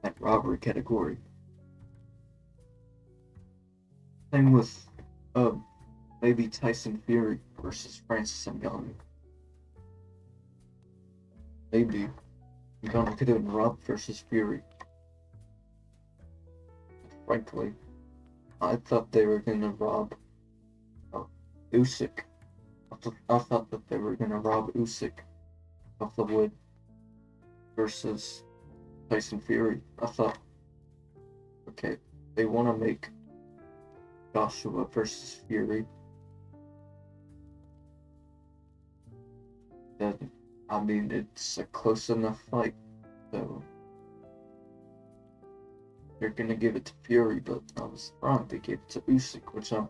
at robbery category. Same with maybe Tyson Fury versus Francis Ngannou. Maybe Ngannou could have been robbed versus Fury. Frankly, I thought they were gonna rob Usyk. I thought that they were gonna rob Usyk of the win versus Tyson Fury. I thought, okay, they want to make Joshua versus Fury. Then, I mean, it's a close enough fight, so they're gonna give it to Fury, but I was wrong. They gave it to Usyk, which I'm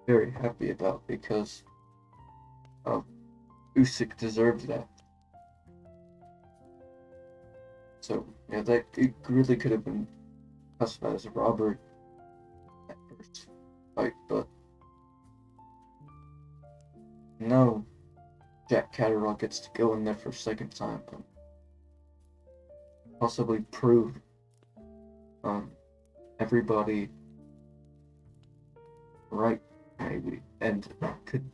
very happy about because Usyk deserves that. So yeah, that it really could have been classified as a robbery at first fight, but no, Jack Catterall gets to go in there for a second time and possibly prove everybody right, maybe, and could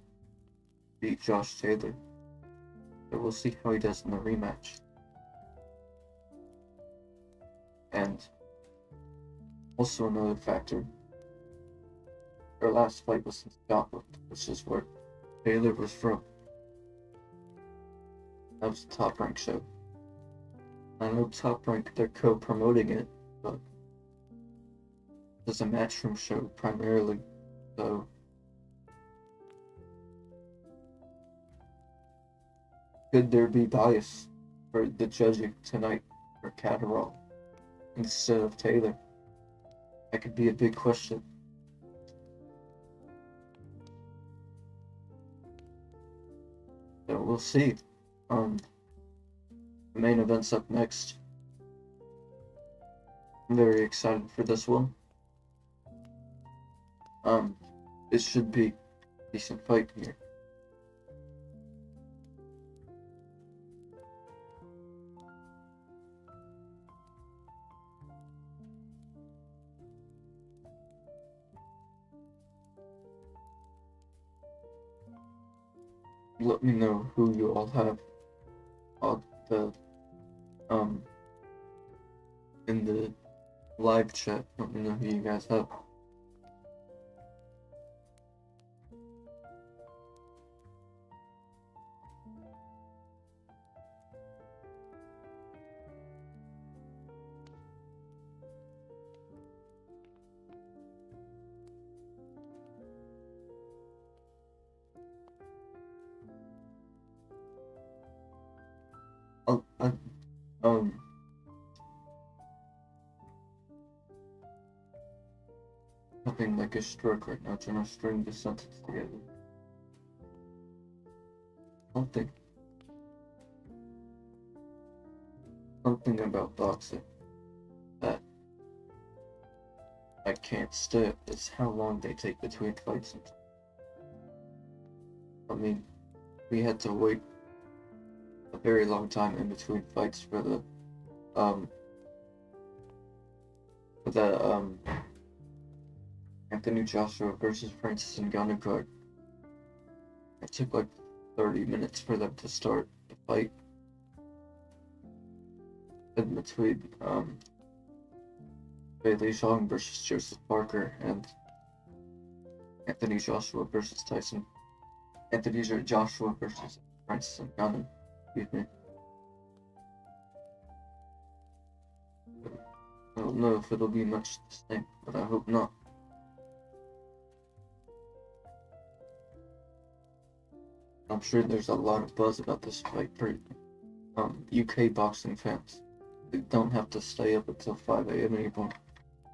beat Josh Taylor. So we'll see how he does in the rematch. And also another factor, their last fight was in Scotland, which is where Taylor was from. That was a Top Rank show. I know Top Rank, they're co-promoting it, but it's a matchroom show primarily, so could there be bias for the judging tonight for Catterall instead of Taylor? That could be a big question. So we'll see. The main event's up next. I'm very excited for this one. It should be a decent fight here. Let me know who you all have on the in the live chat. Let me know who you guys have. Nothing like a stroke right now, trying to string this sentence together. Something about boxing that I can't stand is how long they take between fights. I mean, we had to wait a very long time in between fights for the Anthony Joshua versus Francis Ngannou card. It took like 30 minutes for them to start the fight. In between Bailey Zhang versus Joseph Parker and Anthony Joshua versus Joshua versus Francis Ngannou. Excuse me. I don't know if it'll be much the same, but I hope not. I'm sure there's a lot of buzz about this fight for UK boxing fans. They don't have to stay up until 5 a.m. anymore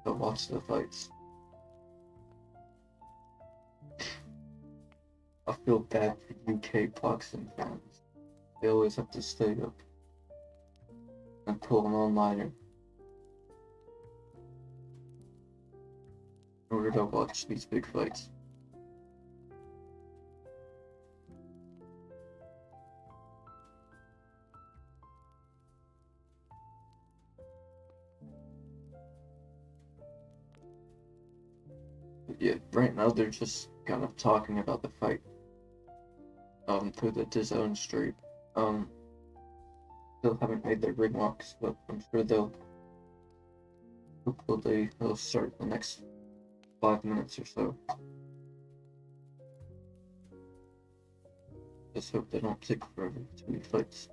to watch the fights. I feel bad for UK boxing fans. They always have to stay up and pull an all-nighter in order to watch these big fights. Yeah, right now they're just kind of talking about the fight through the DAZN stream. Still haven't made their ring walks, but I'm sure they'll start in the next 5 minutes or so. Just hope they don't take forever between fights.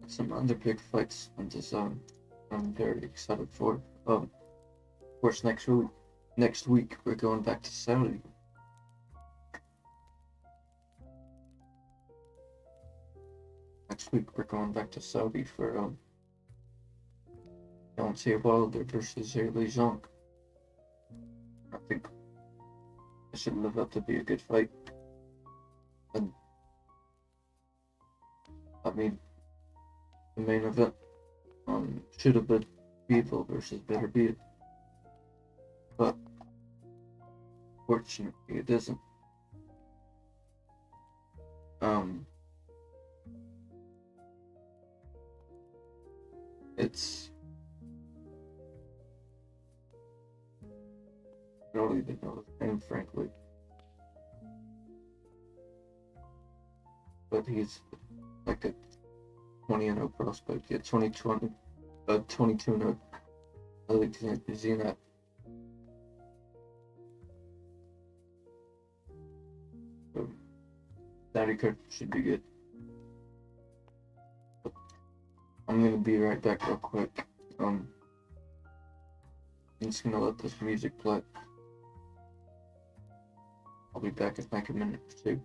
Some other big fights on DAZN I'm very excited for. Of course, next week we're going back to Saudi. Next week we're going back to Saudi for Deontay Wilder versus Zhang Zhang. I think it should live up to be a good fight. And I mean, the main event should have been Beeville versus Better Beat, but fortunately it isn't. It's I don't even know his name, frankly, but he's like a 20-0 prospect. Yeah, 22-0 Alexander Zenat. So that card should be good. But I'm gonna be right back real quick. I'm just gonna let this music play. I'll be back in like a minute or two.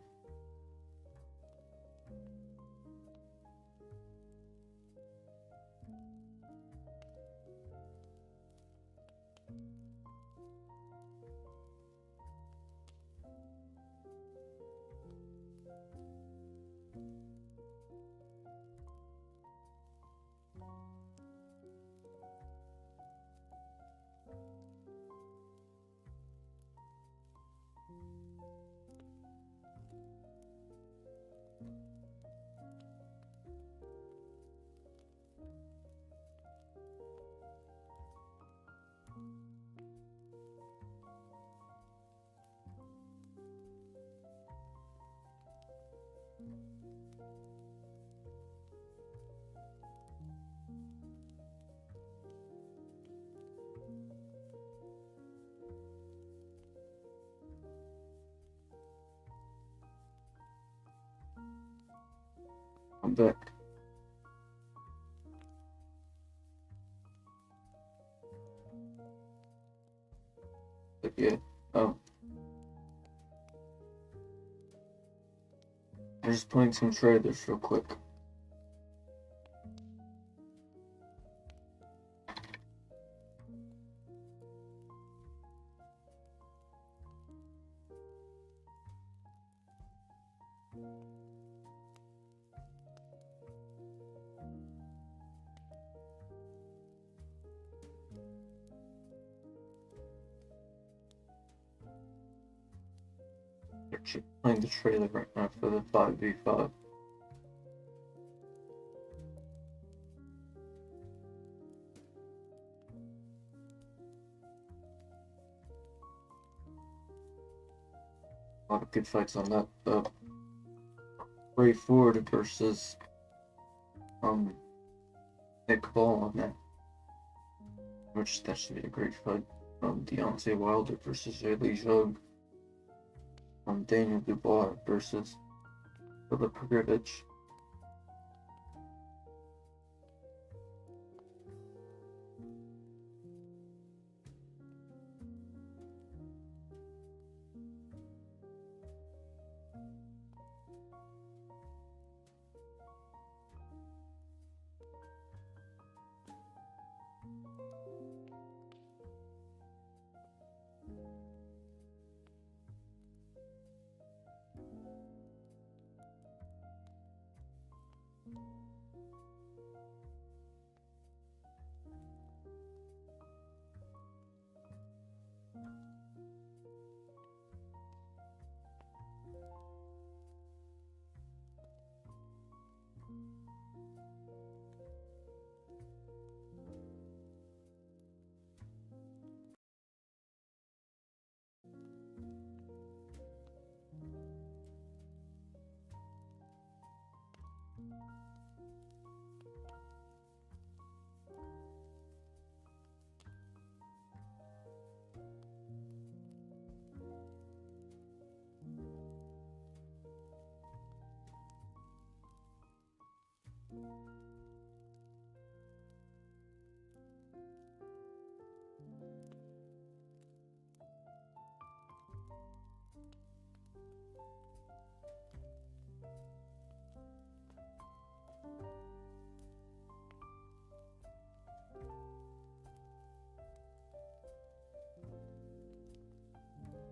I'm back. But yeah, I'm just playing some trailers real quick. Actually playing the trailer right now for the 5v5. A lot of good fights on that. Ray Ford versus Nick Ball on that. Which that should be a great fight. Deontay Wilder versus Zhang Zhang. Daniel Dubois versus Filip Hrgovic.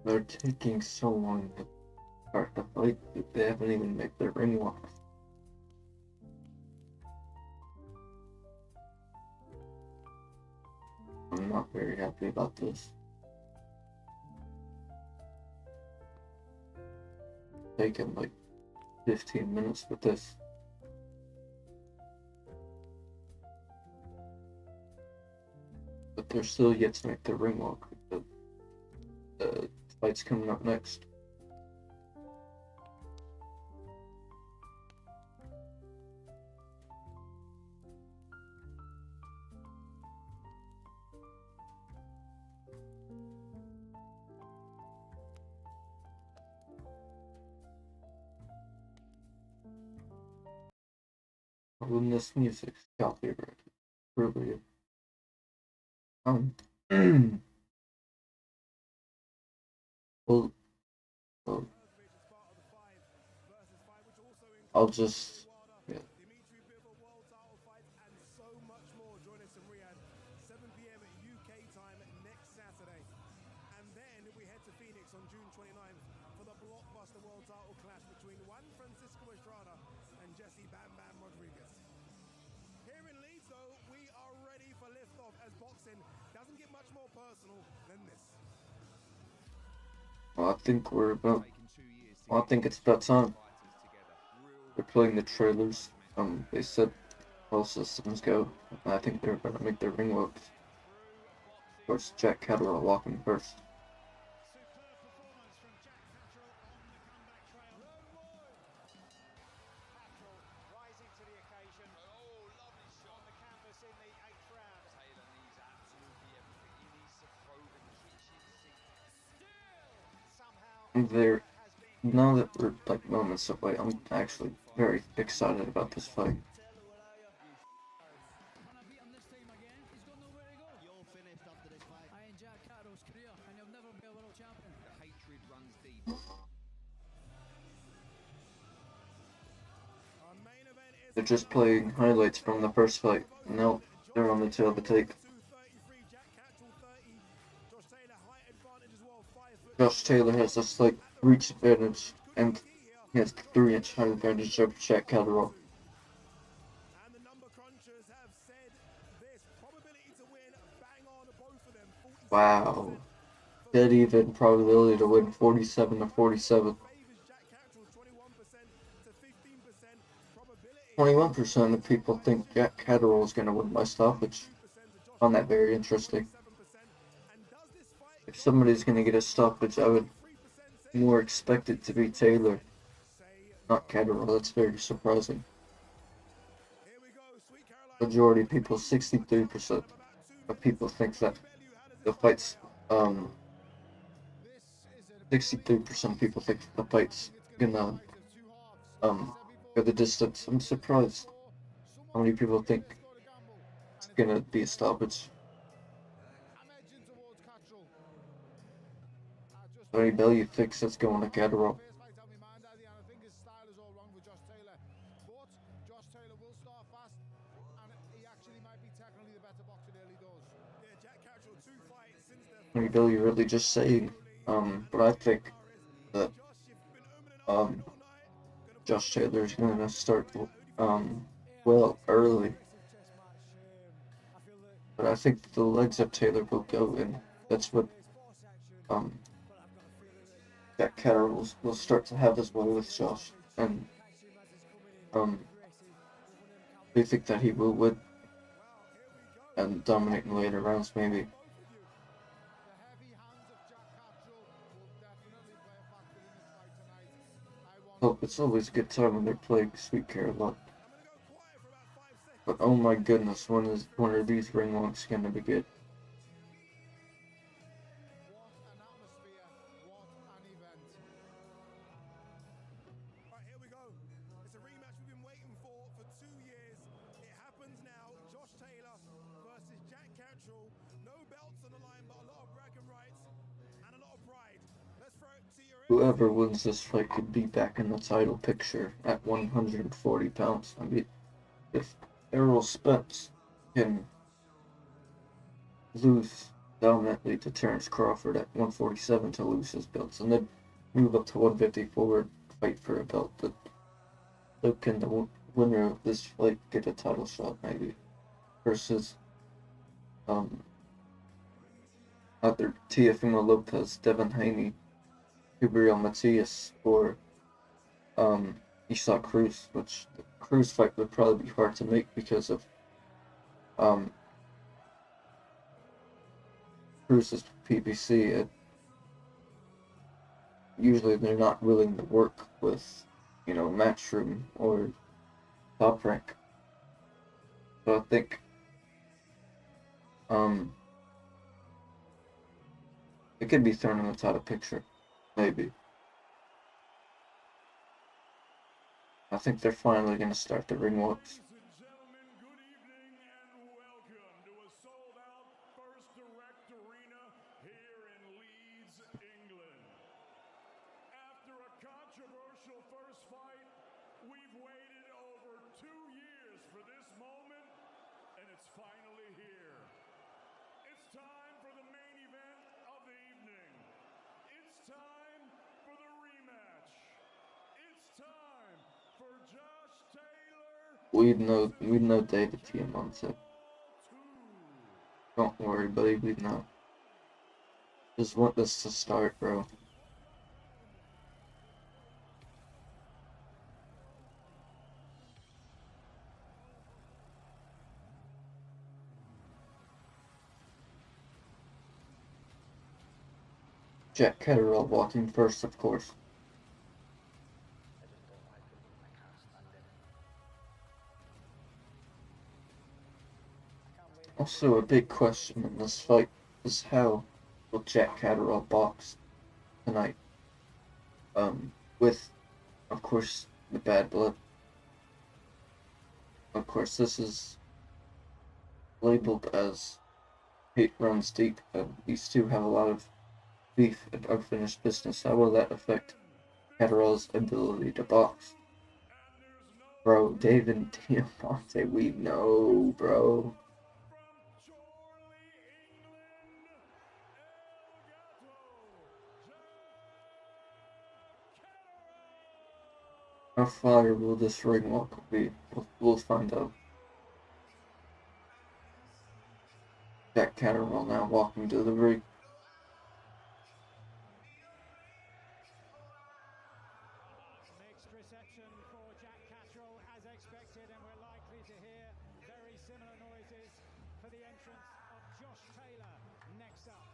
They're taking so long to start the fight that they haven't even made their ring walk. I'm not very happy about this. Taking like 15 minutes with this. But they're still yet to make their ring walk. The fight's coming up next. When this music's copyrighted, really. Well, well, I'll just, yeah. On June 29th for the blockbuster world title clash between Juan Francisco Estrada and Jesse Bam Bam Rodriguez. Here in Leeds, though, we are ready for liftoff as boxing doesn't get much more personal than this. Well, I think it's about time. They're playing the trailers. They said all systems go. I think they're gonna make their ring walks. Of course, Jack Catterall walking first. Now that we're like moments away, I'm actually very excited about this fight. They're just playing highlights from the first fight. Now they're on the tail of the tape. Josh Taylor has a slight reach advantage, and he has the 3-inch height advantage over Jack Catterall. Wow. Dead even probability to win 47 to 47. 21% of people think Jack Catterall is going to win by stoppage. I found that very interesting. If somebody's going to get a stoppage, I would more expect it to be Taylor, not Catterall. That's very surprising. Majority of people, 63% of people think that the fight's 63% of people think the fight's gonna go the distance. I'm surprised how many people think it's gonna be a stoppage. Tony Bellew thinks it's going to Catterall. Tony Bellew really just saying, but I think that Josh Taylor's gonna start well early. But I think the legs of Taylor will go, and that's what Jack Catterall will start to have as well with Josh. And they think that he will win and dominate in later rounds, maybe. Oh, it's always a good time when they're playing Sweet Caroline. But oh my goodness, when are these ring walks gonna be good? What an atmosphere, what an event. Right, here we go. It's a rematch we've been waiting for 2 years. It happens now. Josh Taylor versus Jack Catterall. No belts on the line, but a lot of bragging rights and a lot of pride. Let's throw it to your Whoever wins this fight could be back in the title picture at 140 pounds. I mean, if Errol Spence can lose dominantly to Terence Crawford at 147 to lose his belts, and then move up to 154 and fight for a belt, that so can the winner of this fight get a title shot maybe versus either Teofimo Lopez, Devin Haney, Gabriel Matias, or Isaac Cruz, which the Cruz fight would probably be hard to make because of Cruz's PBC. Usually they're not willing to work with, Matchroom or Top Rank. So I think it could be tournaments out of picture, maybe. I think they're finally going to start the ring walks. Ladies and gentlemen, good evening and welcome to a sold-out First Direct Arena here in Leeds, England. After a controversial first fight, we've waited over 2 years for this moment, and it's finally here. It's time for the main event of the evening. It's time for the rematch. It's time for Josh Taylor. We know David Diamante. Don't worry, buddy, we know. Just want this to start, bro. Jack Catterall walking first, of course. Also, a big question in this fight is how will Jack Catterall box tonight? With, of course, the bad blood. Of course, this is labeled as hate runs deep, and these two have a lot of beef and unfinished business. How will that affect Catterall's ability to box? Bro, David Diamante, we know, bro. How fire will this ring walk be? We'll find out. Jack Catterall now walking to the ring. Mixed reception for Jack Catterall as expected, and we're likely to hear very similar noises for the entrance of Josh Taylor next up.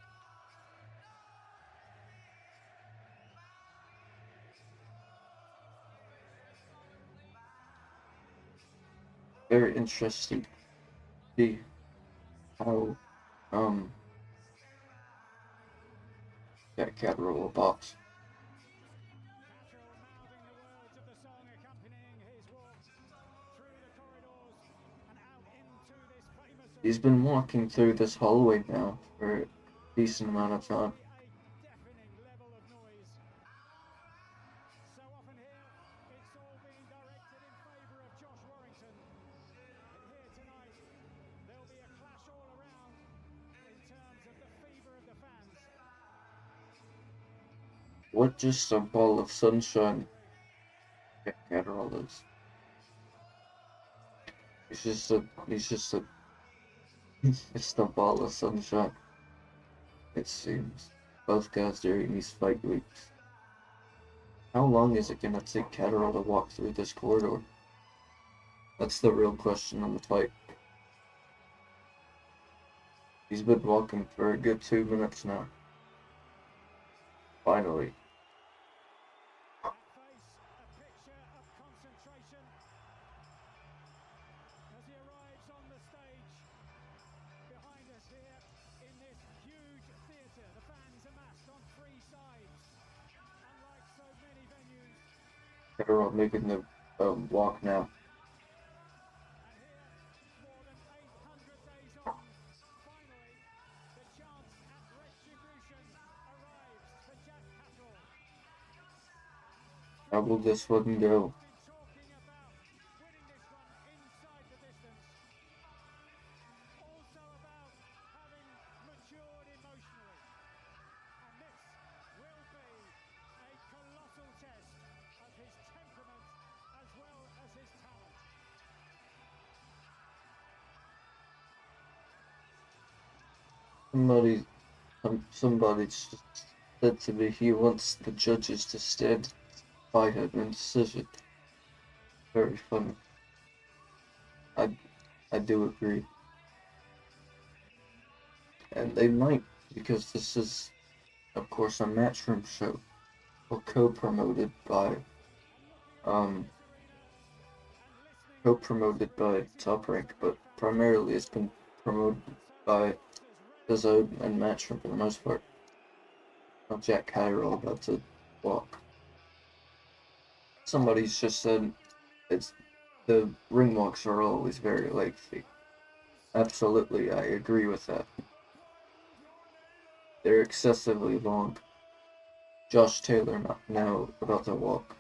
Very interesting to see how Jack Catterall will box. Catterall mouthing the words of the song accompanying his walk through the corridors and out into this famous He's been walking through this hallway now for a decent amount of time. a deafening level of noise. So often here, it's all being directed in favour of Josh Warrington. But here tonight, there'll be a clash all around in terms of the fever of the fans. What just a ball of sunshine Jack Catterall is. He's just a it's the ball of sunshine. It seems. Both guys during these fight weeks. How long is it gonna take Catterall to walk through this corridor? That's the real question on the fight. He's been walking for a good 2 minutes now. Finally. That face, a picture of concentration as he arrives Here in this huge theatre, the fans amassed on three sides. Unlike so many venues, Catterall making the walk now. and here, more than 800 days on, finally, the chance at retribution arrives for Jack Catterall. How will this one go? Been talking about winning this one inside the distance. Also about having matured emotionally. And this will be a colossal test of his temperament as well as his talent. Somebody said to me he wants the judges to stand by him in decision. Very funny. I do agree. And they might, because this is, of course, a matchroom show. Well, co-promoted by Top Rank, but primarily it's been promoted by the Zone and Matchroom for the most part. Now Jack Catterall about to walk. Somebody's just said the ring walks are always very lengthy. Absolutely, I agree with that. They're excessively long. Josh Taylor now about to walk.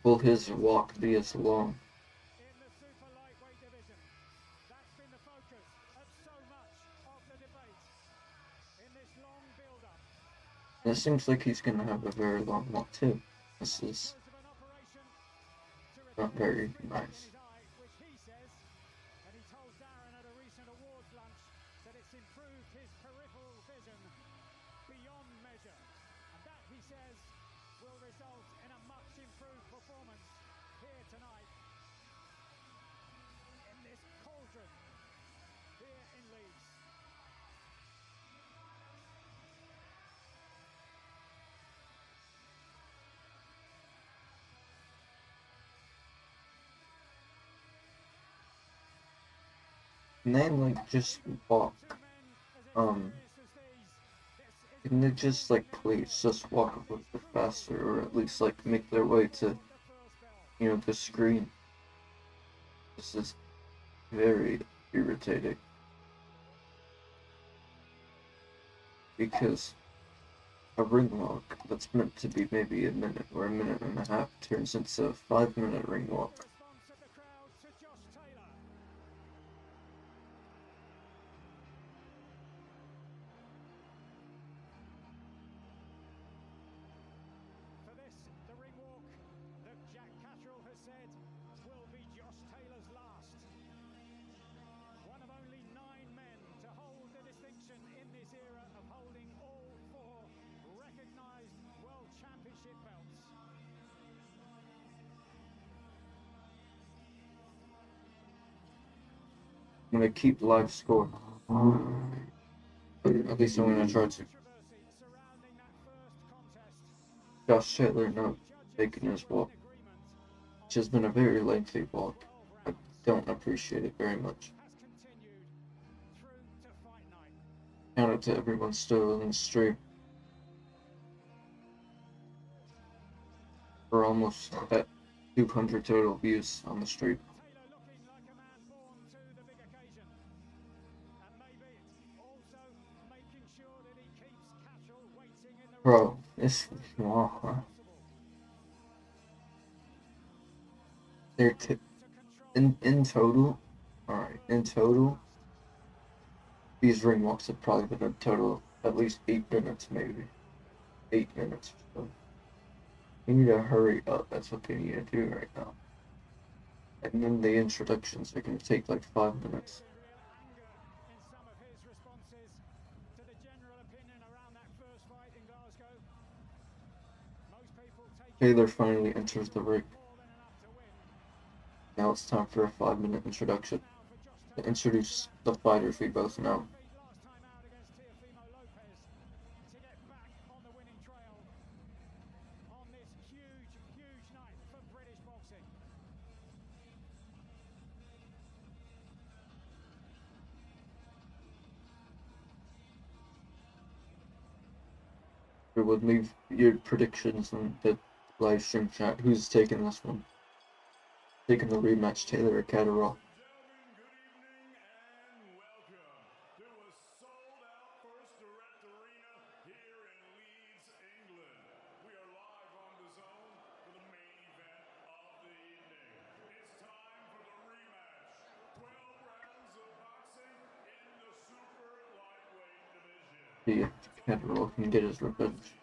Will his walk be as long? In the super lightweight division, that's been the focus of so much of the debate in this long build-up. And it seems like he's gonna have a very long walk too. This is Of an operation to not repair very the nice. his eye, which he says, and he told Darren at a recent awards lunch that it's improved his peripheral vision beyond measure. And that, he says, will result in a much improved performance here tonight in this cauldron here in Leeds. Can they like just walk? Can they just like please just walk a little bit faster, or at least like make their way to, you know, the screen? This is very irritating. Because a ring walk that's meant to be maybe a minute or a minute and a half turns into a 5-minute ring walk. Response of the crowd to Josh Taylor. For this, the ring walk that Jack Catterall has said will be Josh Taylor's last. One of only 9 men to hold the distinction in this era of holding all 4 recognised World Championship belts. I'm gonna keep live score. At least I'm gonna try to. Controversy surrounding that first contest. Josh Taylor not making his walk, which has been a very lengthy walk. I don't appreciate it very much. Has continued through to fight night. Shout out to everyone still in the stream. We're almost at 200 total views on the stream. Taylor looking like a man born to the big occasion. And maybe also making sure that he keeps Catterall waiting in the Bro, this walk, possible they're to control in total. Alright, in total, these ring walks have probably been a total of at least 8 minutes, maybe. 8 minutes or so. We need to hurry up, that's what they need to do right now. And then the introductions are going to take like 5 minutes. real anger in some of his responses to the general opinion around that first fight in Glasgow. Most people take Taylor finally enters the ring. more than enough to win. Now it's time for a 5-minute introduction. Now for Josh to introduce the fighters we both know. Last time out against Teofimo Lopez to get back on the winning trail on this huge, huge night for British boxing. Would leave your predictions in the live stream chat. Who's taking this one? Taking the rematch, Taylor or Catterall? See if Catterall can get his revenge.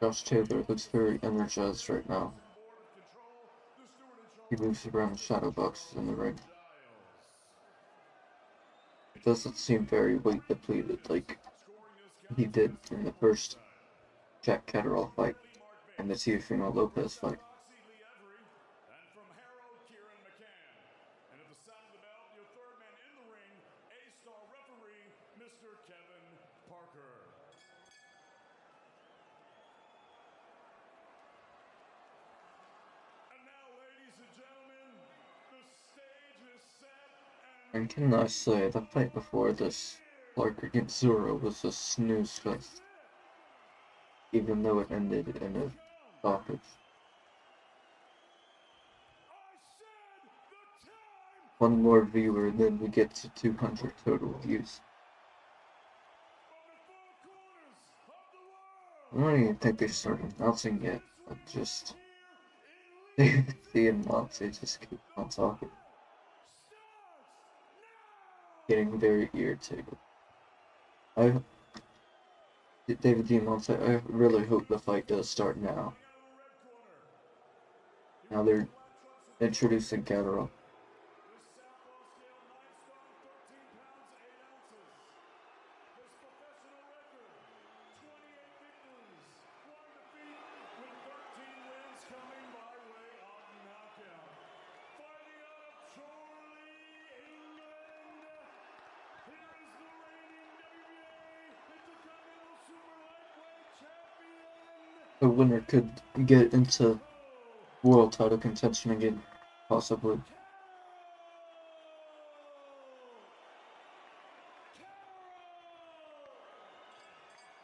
Josh Taylor looks very energized right now. He moves around shadow boxes in the ring. It doesn't seem very weight depleted like he did in the first Jack Catterall fight and the Teofimo Lopez fight. And can I say, the fight before this, Clark against Zorro, was a snooze fest. Even though it ended in a stoppage. One more viewer, then we get to 200 total views. I don't even think they started announcing yet. I just... David and Monty just keep on talking. Getting very irritated. David D. Monte, I really hope the fight does start now. Now they're introducing Catterall. The winner could get into world title contention again, possibly.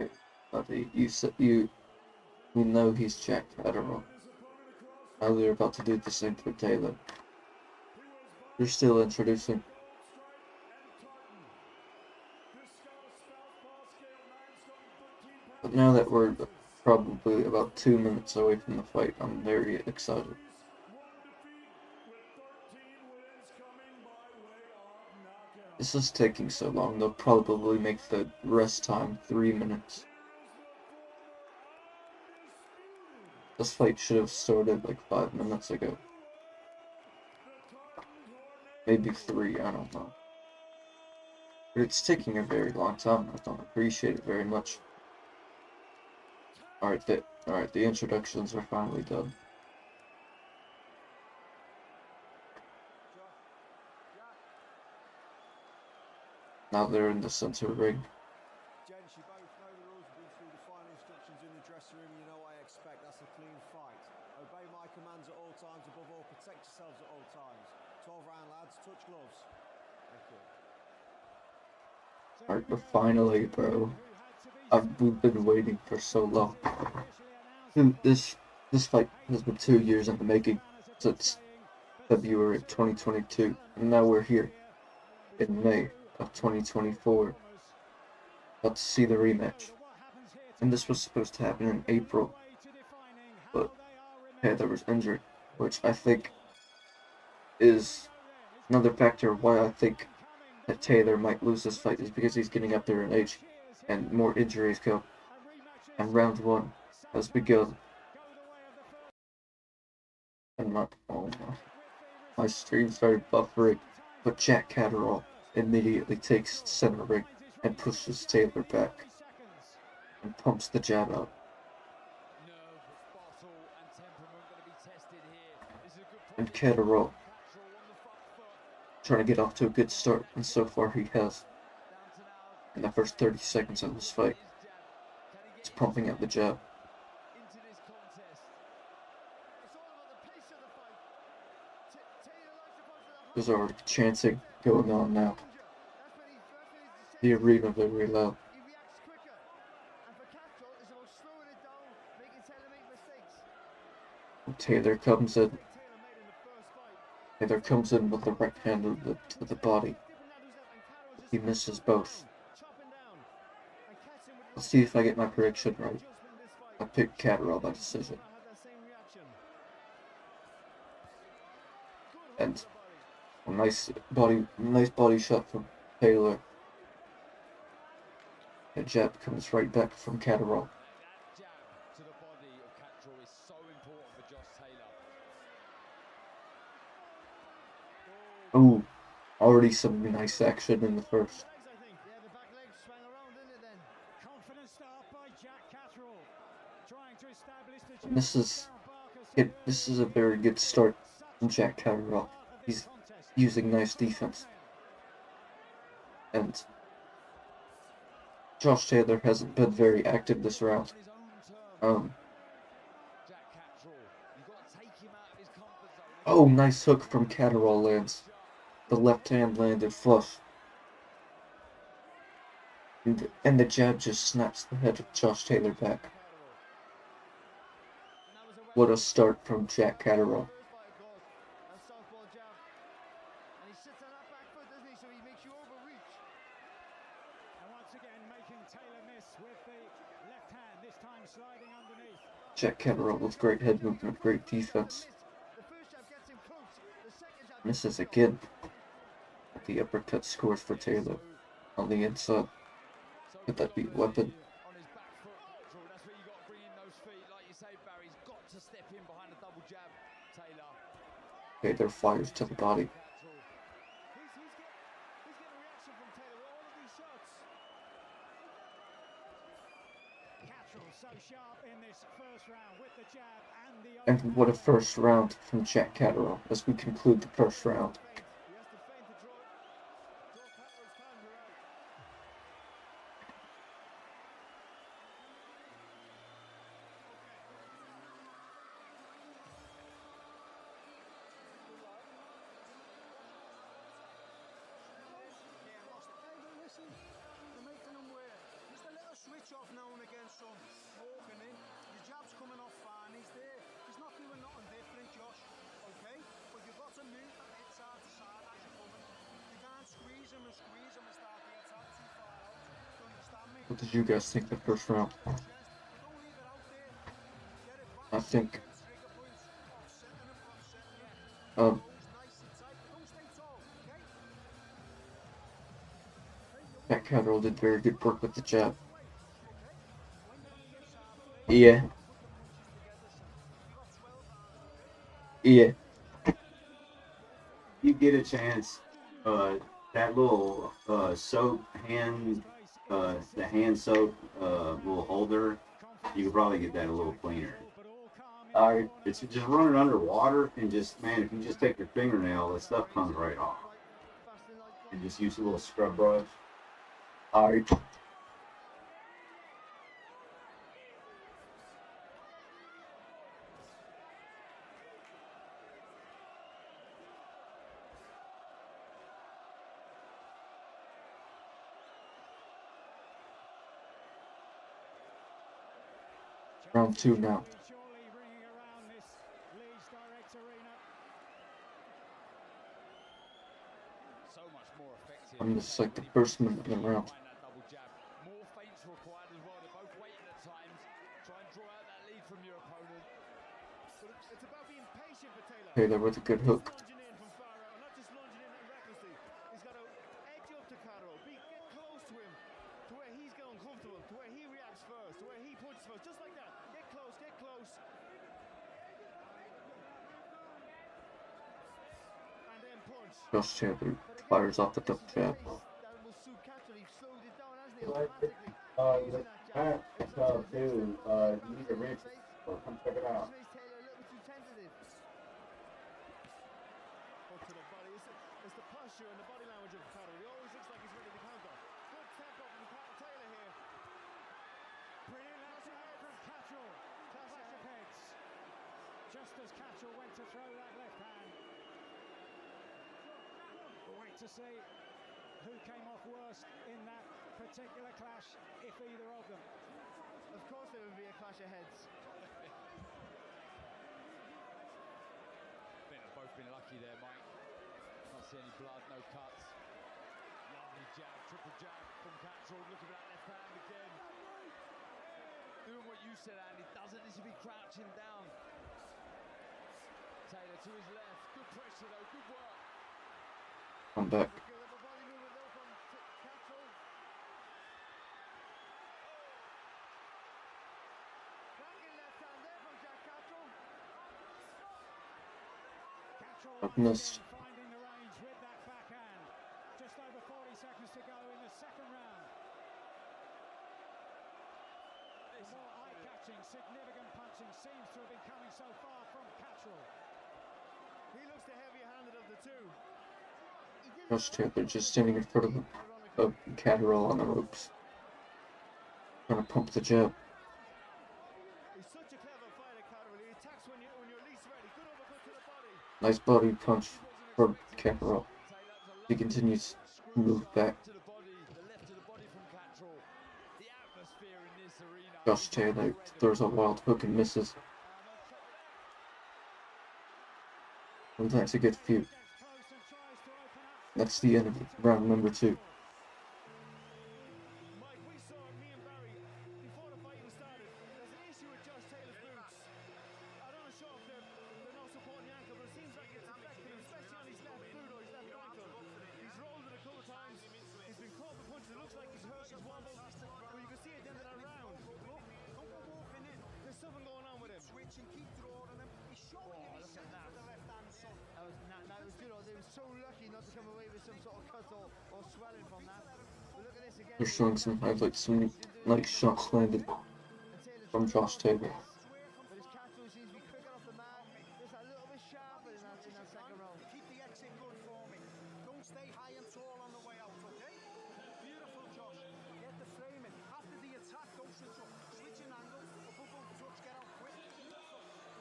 Okay, buddy, we know he's Jack Catterall. Now they're about to do the same for Taylor. They're still introducing. But now that we're probably about 2 minutes away from the fight, I'm very excited. This is taking so long, they'll probably make the rest time 3 minutes. This fight should have started like 5 minutes ago. Maybe 3, I don't know. But it's taking a very long time, I don't appreciate it very much. Alright, the introductions are finally done. Now they're in the center ring. Gents, you both know the rules. We've been through the final instructions in the dressing room. You know what I expect. That's a clean fight. Obey my commands at all times. Above all, protect yourselves at all times. 12 round, lads. Touch gloves. Thank you. Alright, but finally, bro. We've been waiting for so long. This fight has been 2 years in the making, since February 2022, and now we're here in May of 2024. About to see the rematch. And this was supposed to happen in April, but Heather was injured, which I think is another factor why I think that Taylor might lose this fight, is because he's getting up there in age and more injuries come. And round 1 has begun. And not, oh no. My stream's very buffery, but Jack Catterall immediately takes center ring and pushes Taylor back and pumps the jab out. And Catterall trying to get off to a good start, and so far he has. In the first 30 seconds of this fight, he's pumping out the jab. There's already chanting going on now. The arena very loud. Taylor comes in. Taylor comes in with the right hand to the body. He misses both. Let's see if I get my prediction right. I picked Catterall by decision. And a nice body shot from Taylor. The jab comes right back from Catterall. Ooh, already some nice action in the first. And this is a very good start from Jack Catterall. He's using nice defense. And Josh Taylor hasn't been very active this round. Oh, nice hook from Catterall lands. The left hand landed flush. And the jab just snaps the head of Josh Taylor back. What a start from Jack Catterall. Jack Catterall with great head movement, great defense. Misses again. The uppercut scores for Taylor on the inside. Could that be a weapon? Taylor fires to the body. And what a first round from Jack Catterall as we conclude the first round. Off now and again, some walking in. Your jab's coming off fine. He's there. He's not doing nothing different, Josh. Okay? But you've got to move and hit side to side as you're coming. You can't squeeze him and start the attack too far out. Do you understand me? What did you guys think the first round? I think Jack Catterall did very good work with the jab. Yeah. Yeah. You get a chance, that little soap hand, the hand soap little holder, you could probably get that a little cleaner. It's just run it underwater and just, man, if you just take your fingernail, the stuff comes right off. And just use a little scrub brush. Alright. Round two now. I'm just like the first minute of the round. Taylor with a good hook. Just like that. Get close, get close. Josh Taylor fires off the duck jab. You need a wrench. Come check it out. To the body. It's the posture and the body language of Catterall. He always looks like he's ready to counter. Good tempo from Taylor here. Brilliant outside from Catterall. Clash of heads. Just as Catterall went to throw that left hand. We'll wait to see who came off worst in that particular clash, if either of them. Of course there would be a clash of heads. I think they've both been lucky there, Mike. Can't see any blood, no cuts. Lovely jab, triple jab from Catterall. Looking at that left hand again. Doing what you said, Andy. Doesn't need to be crouching down. Taylor to his left. Good pressure though, good work. I'm back. I've missed. Finding the range with that backhand. Just over 40 seconds to go in the second round. The more eye-catching, significant punching seems to have been coming so far from Catterall. He looks the heavier handed of the two. Josh Taylor just standing in front of Catterall on the ropes. Trying to pump the jab. He's such a clever fighter, Catterall. He attacks when you're least ready. Good overcut to the body. Nice body punch for Catterall. He continues to move back. Josh Taylor throws a wild hook and misses. And that's a good feud. That's the end of round number 2. Mike, we saw me and Barry before the fight even started. There's an issue with Josh Taylor's boots. I'm not sure if they're not supporting the ankle, but it seems like it's affecting him, especially on his left boot or his left ankle. He's rolled it a couple of times. He's been caught for punches. It looks like he's hurt, he's wobbled. But you can see at the end of that round. There's something going on with him. Switch and keep drawing him. He's showing him his sense with the left hand side. That was good. They were so lucky not to come away with some sort of cut or swelling from that. But look at this again. They're showing some highlights, some nice shots landed from Josh Taylor. But his Catterall seems to be quicker off the mat. Just a little bit sharper in that second round. Keep the exit good for me. Don't stay high and tall on the way out, okay? Beautiful, Josh. Get the framing. After the attack, don't switch up. Switch an angle. Up, touch, get out quick.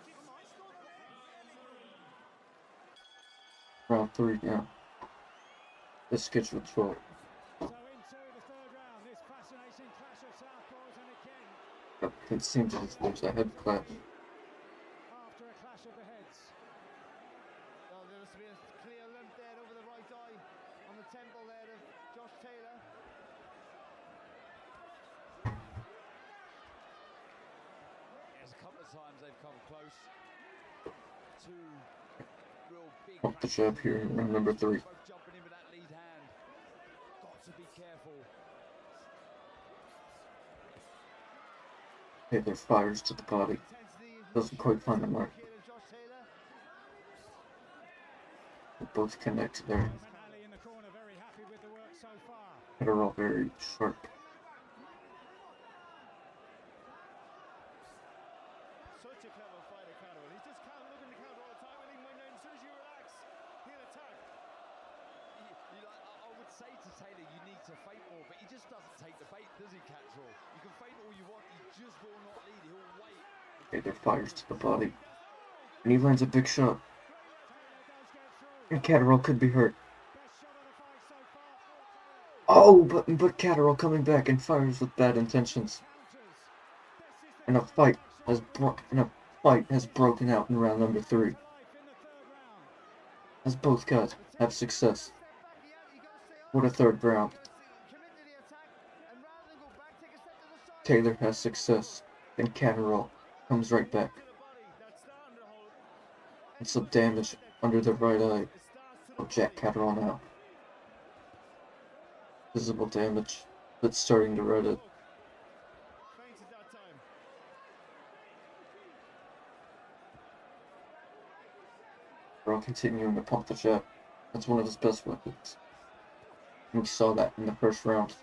Keep him high, still there. Round 3 now. The schedule 12. So into the third round, this fascinating clash of southpaws, and again, It seems as if there's a head clash. after a clash of the heads. Oh, there's been a clear limp there over the right eye on the temple there of Josh Taylor. There's a couple of times they've come close. Two real big Pump the jab here in round number 3. both jumping in with that lead hand. Got to be careful. Taylor fires to the body. Doesn't quite find the mark. Josh Taylor. They both connect there. And Ali in the corner, very happy with the work so far. Catterall very sharp. Such a clever fighter, Catterall. He's just looking to counter all the time, and then as soon as you relax, he'll attack. I would say to Taylor, you need to feint more, but he just doesn't take the bait, does he, Catterall? You can feint all you want, he just will not lead, he'll wait. Taylor fires to the body. And he lands a big shot. And Catterall could be hurt. Oh, but Catterall coming back and fires with bad intentions. And a fight has broken out in round number 3. As both guys have success. What a third round. Taylor has success, and Catterall comes right back. And some damage under the right eye of Jack Catterall now. Visible damage that's starting to red it. We're all continuing to pump the jab That's one of his best weapons. We saw that in the first round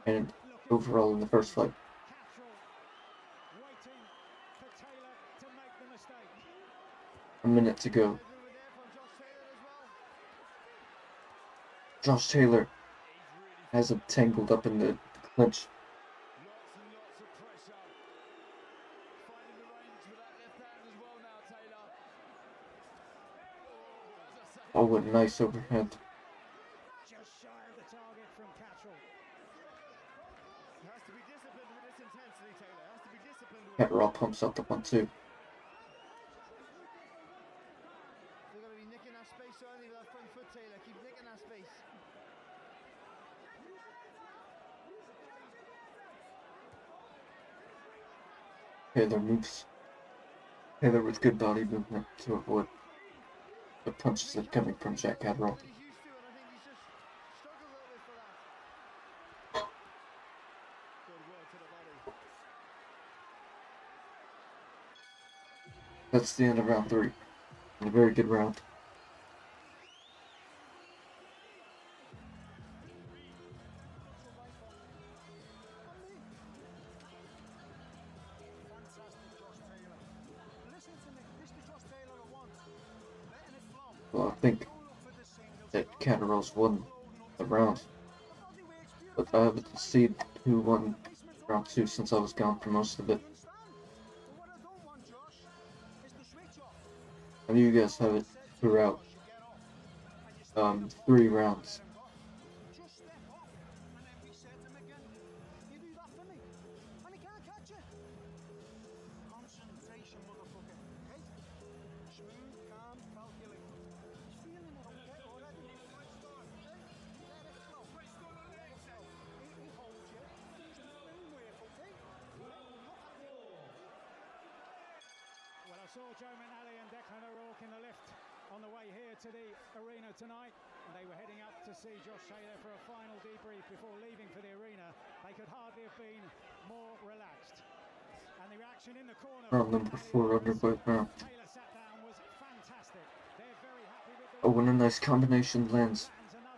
and overall in the first fight. Catterall waiting for Taylor to make the mistake. A minute to go. Josh Taylor has him tangled up in the clinch. Lots and lots of pressure. Finding the range with that left hand as well now, Taylor. Oh, what a nice overhand. Just shy of the target from Catterall. Has to be disciplined with this intensity, Taylor. Has to be disciplined with Catterall pumps out the 1-2. They're going to be nicking that space early with that front foot, Taylor. Keep nicking that space. Taylor moves. Taylor with good body movement to avoid the punches that are coming from Jack Catterall. He's used to it. I think he's just struggled a little bit for that. good work to the body. That's the end of round 3. A very good round. Fantastic, Josh Taylor. Listen to me. This is Josh Taylor at once. Letting it flow. Well, I think that Catterall's won the round, but I haven't seen who won round 2 since I was gone for most of it. But what I don't want, Josh, is the switch off. I know you guys have it throughout 3 rounds. Just step off and then reset him again. You do that for me, and he can't catch it. Concentration, motherfucker. Okay? Smooth, calm, calculated. He's feeling it, okay? Already. Okay? Let it flow. He holds you. Just moonwave, okay? Well, I saw Joe McNally and Declan O'Rourke in the lift on the way here to the arena tonight. They were heading up to see Josh Taylor for a final debrief before leaving for the arena. They could hardly have been more relaxed. And the reaction in the corner. Round number 4 underway now. Taylor sat down was fantastic. They're very happy with the Oh, when a nice combination lands,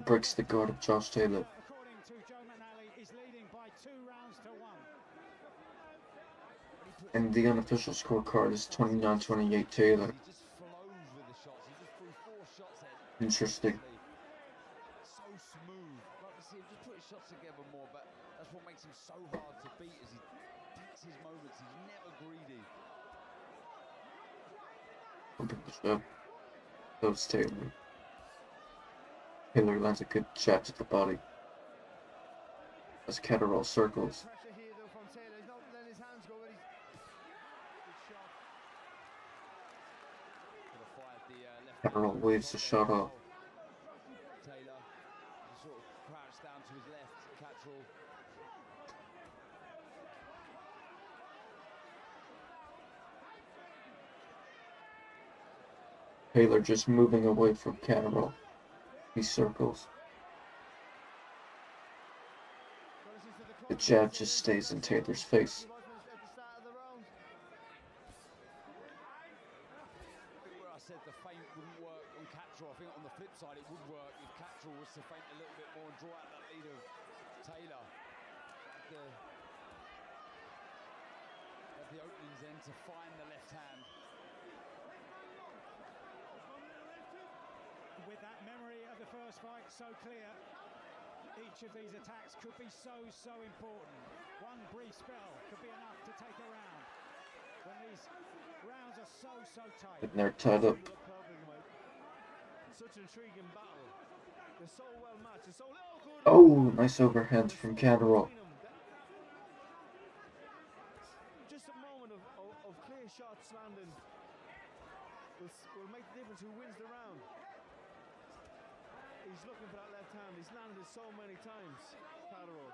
breaks the guard of Josh Taylor. according to Joe McNally, is leading by 2 rounds to 1. And the unofficial scorecard is 29-28 Taylor. He just flows with the shots. He just threw 4 shots at. Interesting. So smooth. Like to see him just put his shots together more, but that's what makes him so hard to beat. As he picks his moments, he's never greedy. Open the show. Goes Taylor. Taylor lands a good jab to the body. As Catterall circles. Pressure here, though, from Taylor. He's not letting his hands go, but he's... Good shot. Could have fired the left. Catterall waves the shot off. Taylor just sort of crouched down to his left. Catterall. Taylor just moving away from Catterall. He circles. The jab just stays in Taylor's face. At the start of the round. Where I said the feint wouldn't work on Catterall, I think on the flip side it would work if Catterall was to feint a little bit more and draw out that lead of Taylor. At the openings then to find the left hand. With that memory of the first fight so clear, each of these attacks could be so important. One brief spell could be enough to take a round. When these rounds are so tight. And they're tied up. Such an intriguing battle. They're so well matched. It's so good. Oh, nice overhand from Catterall. Just a moment of clear shots landing will make the difference who wins the round. He's looking for that left hand. He's landed it so many times, Catterall.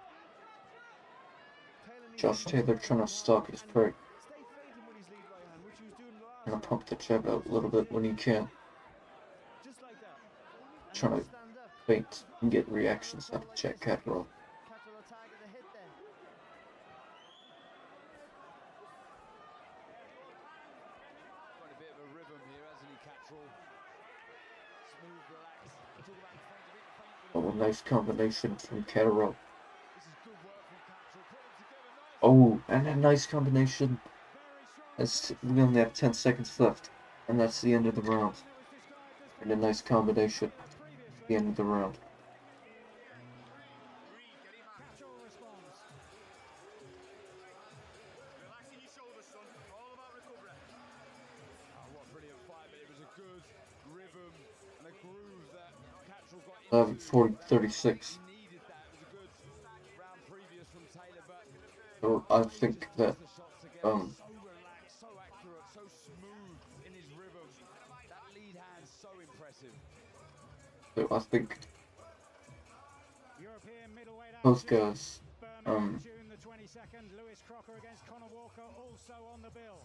Josh Taylor trying to stalk his prey. Stay feinting with his lead right hand, which he was doing the last Gonna pump the jab out a little bit when he can. just like that. Trying to Stand up. feint and get reactions out of Jack Catterall. Catterall target the hit there. Got a bit of a rhythm here, hasn't he, Catterall? smooth, relaxed. Talk about the feint, a bit feint with Oh, a nice combination from Catterall. this is good work from Catterall. Put them together nice. Oh, and a nice combination. As we only have 10 seconds left, and that's the end of the round. And a nice combination at the end of the round. Catterall responds. Relaxing your shoulders, son. All about recovery. Oh, what a brilliant fight, but it was a good rhythm and a groove that Catterall got into. 40-36. He needed that. It was a good round previous from Taylor, but So I think that the shots together, so relaxed, so accurate, so smooth in his rhythm. That lead hand, so impressive. European middleweight both action. guys Birmingham, June the 22nd. Lewis Crocker against Conor Walker also on the bill.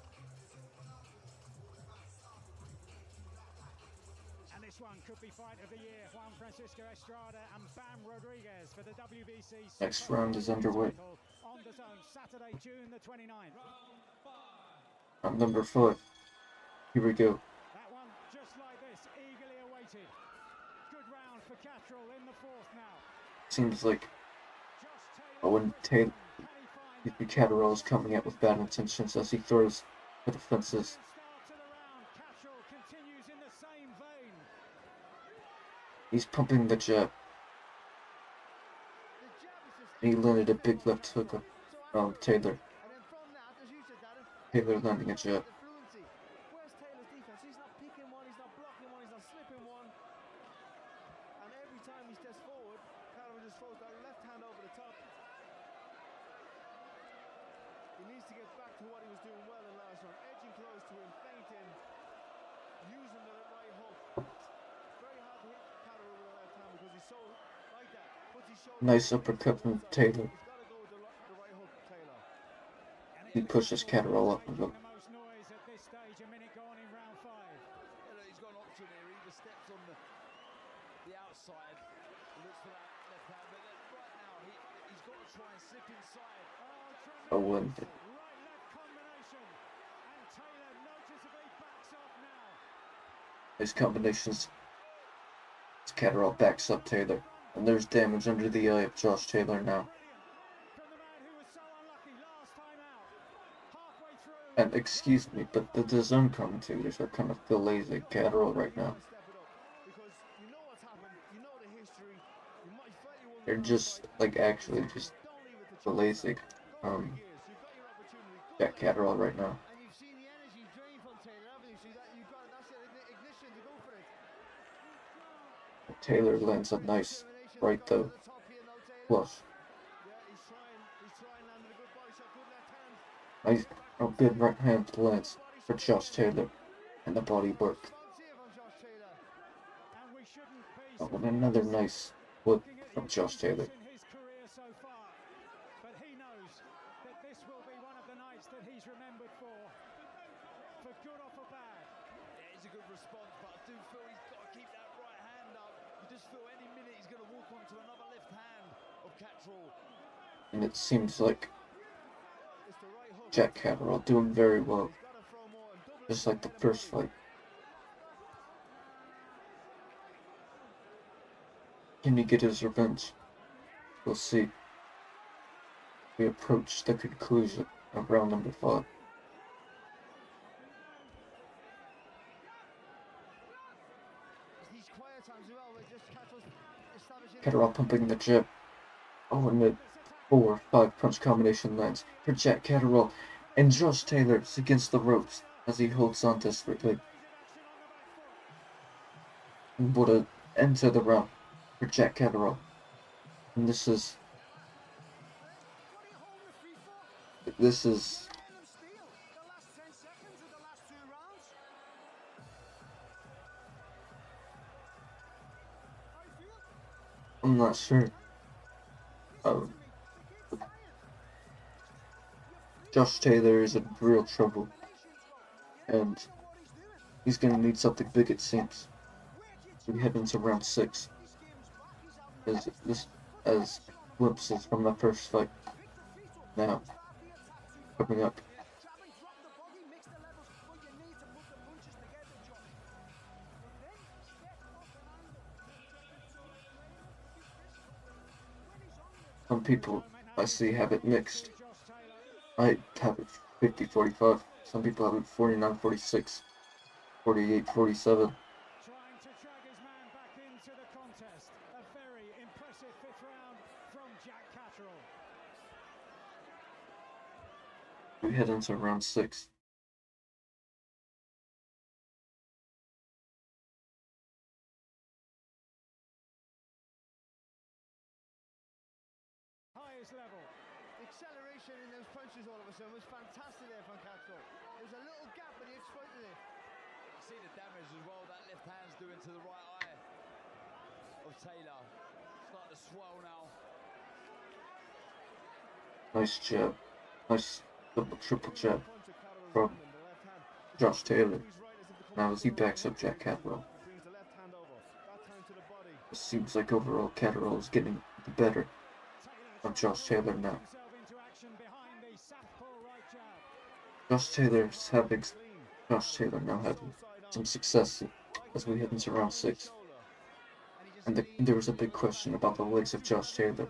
And this one could be fight of the year. Juan Francisco Estrada and Bam Rodriguez for the WBC. next round is underway. On the zone, Saturday, June the 29th. At number 5. Here we go. That one, just like this, eagerly awaited. Good round for Catterall in the fourth now. Seems like Josh Owen Taylor. Catterall is coming out with bad intentions as he throws for the fences. Start to the round. Catterall continues in the same vein. He's pumping the jab. He landed a big left hook on Taylor. Taylor landing a jab. Where's Taylor's defense? He's not picking one, he's not blocking one, he's not slipping one. And every time he steps forward, Catterall just throws that left hand over the top. He needs to get back to what he was doing well in last round, edging close to him, feinting, using the right hook. Very hard to hit Catterall with the left hand because he's so like that. Puts his shoulder Nice uppercut from Taylor. He's got to go with the right hook, Taylor. He pushes Catterall up a little. The most noise at this stage, a minute gone in round 5. He's got an option here. He either steps on the outside, looks for that left hand, but then right now he's got to try and slip inside. Oh, and Right left combination. And Taylor noticeably backs off now. his combinations. As Catterall backs up Taylor. And there's damage under the eye of Josh Taylor now. From the man who was so unlucky last time out. Halfway through. And excuse me, but the zone commentators are kind of lazy Catterall right now. Because you know what's happened, you know the history. You might felt you won't They're just like actually just lazy. Jack Catterall right now. and you've seen the energy drain from Taylor, haven't you? So you've got that's the ignition to go for it. Taylor lands a nice right though. Flush. Yeah, he's trying, landed a good body shot, good left hand. Nice, a good right hand lands for Josh Taylor. And the body work. Let's see it from Josh Taylor. And we shouldn't be Oh, and another nice whip from Josh Taylor. in his career so far. But he knows that this will be one of the nights that he's remembered for good or for bad. Yeah, it's a good response, but I do feel he's got to keep that right hand up. You just feel any minute he's going to walk onto another left hand of Catterall. And it seems like It's the right hook. Jack Catterall doing very well. He's got to throw more and double Just like the first fight. Can he get his revenge? We'll see. We approach the conclusion of round number 5. these quiet times as well, where just Catterall's establishing Catterall pumping the jab. Oh, and the 4-5 punch combination lands for Jack Catterall. And Josh Taylor is against the ropes as he holds on desperately. And what a end to the round for Jack Catterall. And this is What are you holding the feet for? this is Letting him steal the last 10 seconds of the last 2 rounds. How do you feel? I'm not sure. Josh Taylor is in real trouble, and he's gonna need something big, it seems. We head into round 6 as glimpses from the first fight. Now coming up. Some people I see have it mixed. I have it 50-45. Some people have it 49-46, 48-47. Trying to drag his man back into the contest. A very impressive fifth round from Jack Catterall. We head into round 6. Highest level. The acceleration in those punches all of a sudden was fantastic there from Catterall. There was a little gap and he exploited it. See the damage as well that left hand's doing to the right eye of Taylor. Start to swell now. Nice jab. Nice double triple jab from Josh Taylor. Now as he backs up Jack Catterall. It seems like overall Catterall is getting the better of Josh Taylor now. Josh Taylor now having some success as we head into round 6. And there was a big question about the legs of Josh Taylor.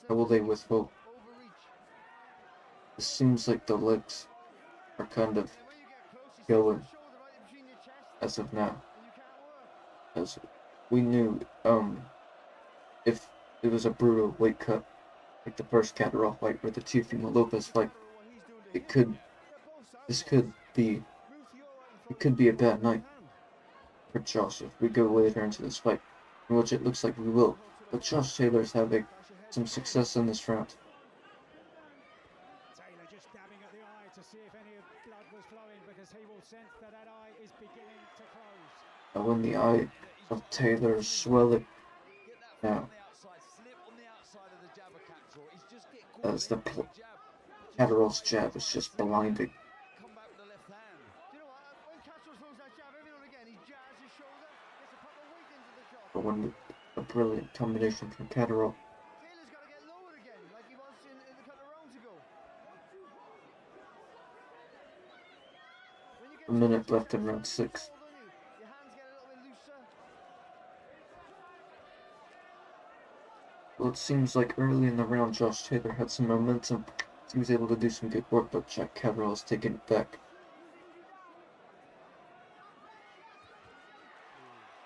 How will they withhold? It seems like the legs are kind of going as of now. As we knew, if it was a brutal weight cut, like the first Catterall fight or the Teofimo Lopez fight, it could be a bad night for Josh if we go later into this fight, in which it looks like we will. But Josh Taylor's having some success in this round. Taylor just dabbing at the eye to see if any blood was flowing, because he will sense that eye is beginning to close. And when the eye of Taylor is swelling now, as the Catterall's jab is just blinding. But when a brilliant combination from Catterall. A minute left in round 6. Well, it seems like early in the round Josh Taylor had some momentum. He was able to do some good work, but Jack Catterall has taken it back.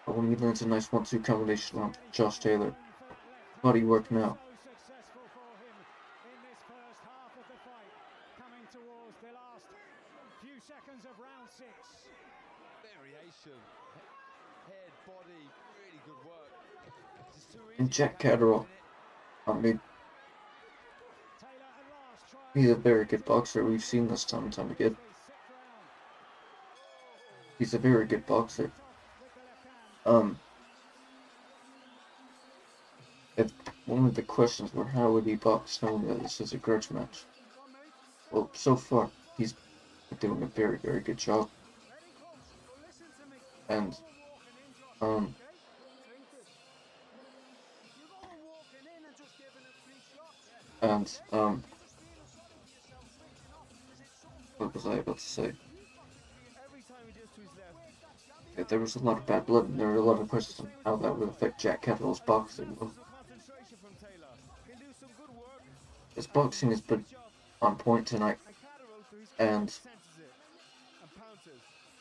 But when he lands a nice 1-2 combination on Josh Taylor. Body work now. Successful for him in this first half of the fight, coming towards the last few seconds of round 6. Variation, head, body, really good work. And Jack Catterall, I mean, he's a very good boxer. We've seen this time and time again. He's a very good boxer. If one of the questions were how would he box knowing that this is a grudge match? Well, so far he's doing a very, very good job. And what was I about to say? Yeah, there was a lot of bad blood, and there were a lot of questions on how that would affect Jack Catterall's boxing. Well, his boxing has been on point tonight, and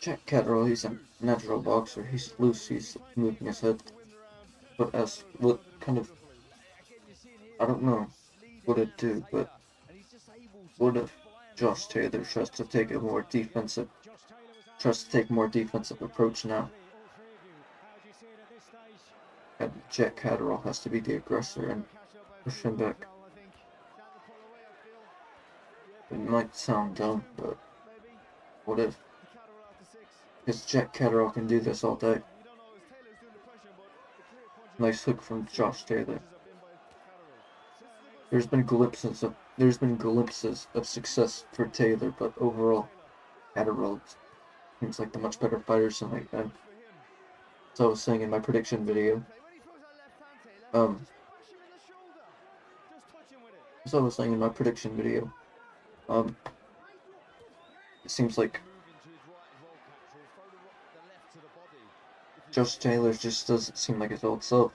Jack Catterall, he's a natural boxer. He's loose, he's moving his head. But as what kind of, I don't know what it'd do, but what if Josh Taylor tries to take a more defensive approach now? And Jack Catterall has to be the aggressor and push him back. It might sound dumb, but what if? Because Jack Catterall can do this all day. Nice hook from Josh Taylor. There's been glimpses of success for Taylor, but overall, Catterall seems like the much better fighter tonight. And as I was saying in my prediction video, it seems like Josh Taylor just doesn't seem like his old self.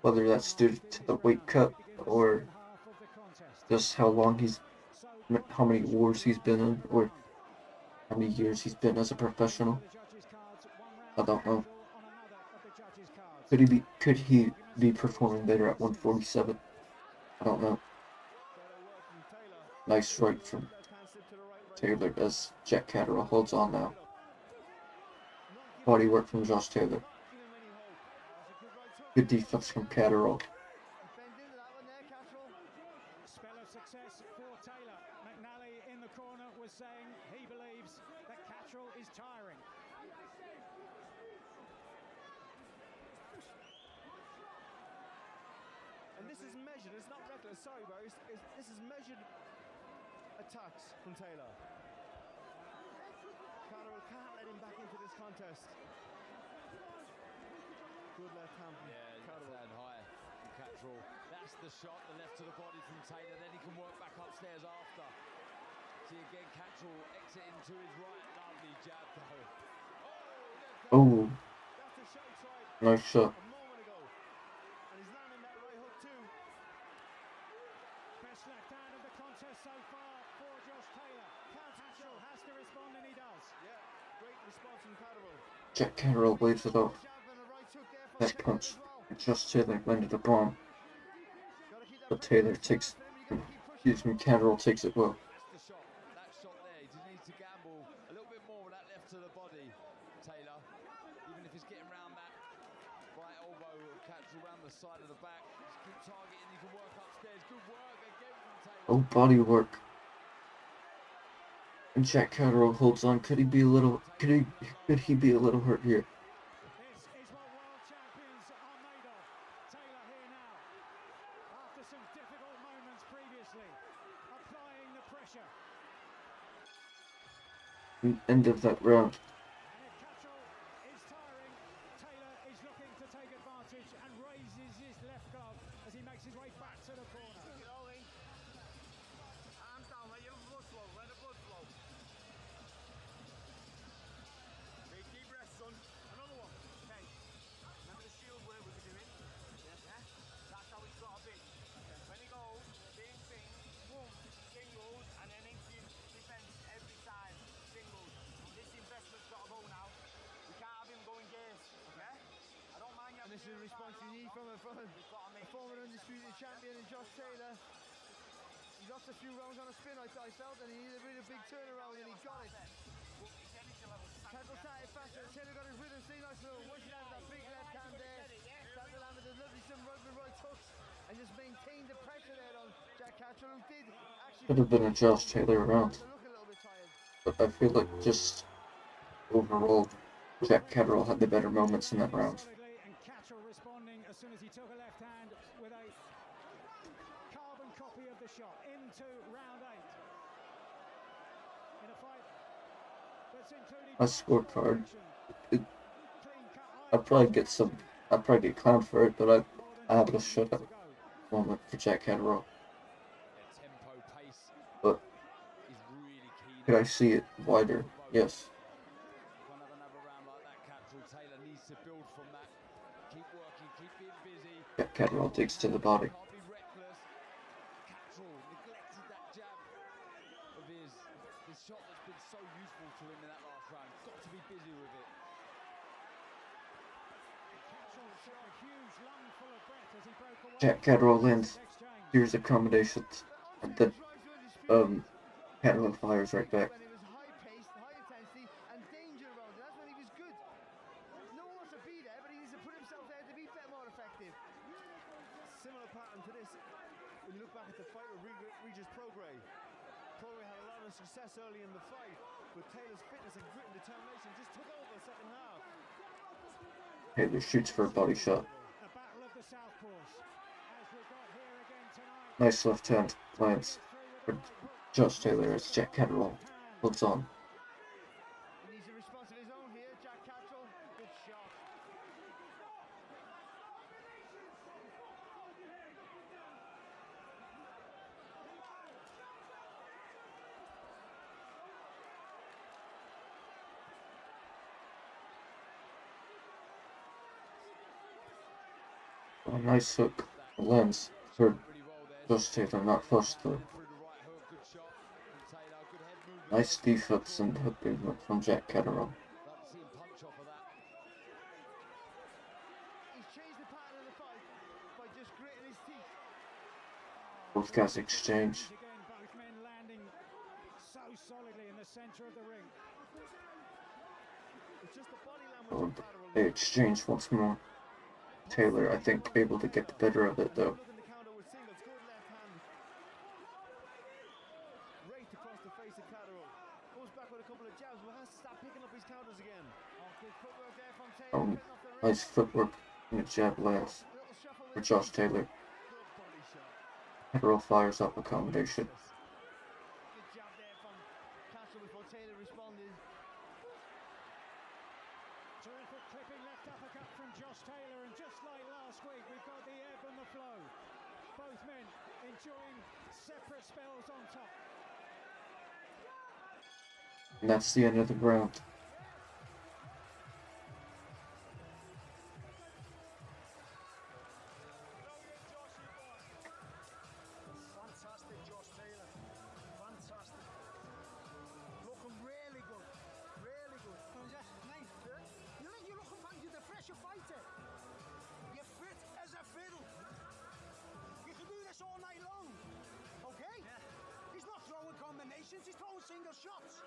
whether that's due to the weight cut or just how many wars he's been in, or how many years he's been as a professional. I don't know. Could he be performing better at 147? I don't know. Nice right from Taylor as Jack Catterall holds on now. Body work from Josh Taylor. Good defense from Catterall. Spell of success for Taylor. McNally in the corner was saying he believes that Catterall is tiring. And this is measured, it's not reckless, sorry Boris, this is measured attacks from Taylor. Catterall can't let him back into this contest. Good left hand from Catterall. High from Catterall. That's the shot, the left to the body from Taylor, then he can work back upstairs after. See again, Catterall exiting to his right, lovely jab though. Oh, That's the shot he tried nice shot. a moment ago. And he's landing that right hook too. Best left hand of the contest so far for Josh Taylor. Catterall has to respond, and he does. Yeah, great response from Catterall. Jack Catterall waves it off. Jab and a right hook there from That Taylor punch. as well. Josh Taylor landed a bomb, Gotta keep that but pressure Taylor on takes. him, you gotta keep pushing. Excuse me, Catterall takes it well. That's the shot. That shot there, he just needs to gamble a little bit more with that left to the body, Taylor. Even if he's getting around that right elbow of Catterall around the side of the back. Just keep targeting, you can work upstairs. Good work again from Taylor. Oh, body work. And Jack Catterall holds on. Could he be a little hurt here? This is what world champions are made of. Taylor here now, after some difficult moments previously, applying the pressure. End of that round. And if Catterall is tiring, Taylor is looking to take advantage and raises his left glove as he makes his way back to the corner. Arms down, let your blood flow, let the blood flow. Take deep breath, son. Another one. Okay. Remember the shield work we were doing? Yeah? That's how it's got to be. When he goes, bing, bing, boom, singles, and then into defense every time. Singles. This investment's got to go now. We can't have him going gears. Okay? I don't mind you. And this is the response you need from a former undisputed champion in Josh Taylor. He lost a few rounds on a spin, I felt, and he needed a really big turnaround, and he got it. Catterall started faster, Taylor got his rhythm, stayed nice and low. Once he landed that big left hand there, started landing the lovely some right hooks, and just maintained the pressure there on Jack Catterall, who did actually Could have been a Josh Taylor round, look a little bit tired. but I feel like just overall, Jack Catterall had the better moments in that round. Solidly, and Catterall responding as soon as he took a left hand with a carbon copy of the shot into round 8. In a fight that's including My scorecard, clean cut I'd probably get clowned for it, but I have a shutout moment for Jack Catterall. Their tempo, pace But is really key. could I see it wider? Yes. Can't have another round like that, Catterall. Taylor needs to build from that. Keep working, keep being busy. Jack Catterall digs to the body. Can't be reckless. Catterall neglected that jab of his shot that's been so useful to him in that last round. Got to be busy with it. Catterall took a huge lungful of breath as he broke away. Jack Catterall lands. Exchange. Here's accommodations, and then Catterall fires right back. When it was high paced, high intensity, and danger around it. That's when he was good. No one wants to be there, but he needs to put himself there to be a bit more effective. Similar pattern to this when you look back at the fight with Regis Prograis. Prograis had a lot of success early in the fight, but Taylor's fitness and grit and determination just took over the second half. Taylor shoots for a body shot. The battle of the Southpaws, as we've got here again tonight. Nice left hand lands for Josh Taylor as Jack Catterall holds on. He needs a response of his own here. Jack Catterall, good shot. A nice hook. Lands for Josh Taylor, not flush though. Nice defense and hook movement from Jack Catterall. Both guys exchange. Both men landing so solidly in the center of the ring. Oh, they exchange once more. Taylor, I think, able to get the better of it though. Right across the face of Catterall. Goes back with a couple of jabs, but has to start picking up his counters again. Good footwork there from Taylor. Nice footwork and a jab lands for Josh Taylor. Catterall fires up a combination. Good jab there from Catterall before Taylor responded. Terrific clipping left uppercut from Josh Taylor, and just like last week, we've got the ebb and the flow. Both men enjoying separate spells on top. And that's the end of the round. Fantastic, Josh Taylor. Fantastic. Looking really good. Really good. Mate, you're looking like you're the fresher fighter. You're fit as a fiddle. You can do this all night long. Okay? Yeah. He's not throwing combinations, he's throwing single shots.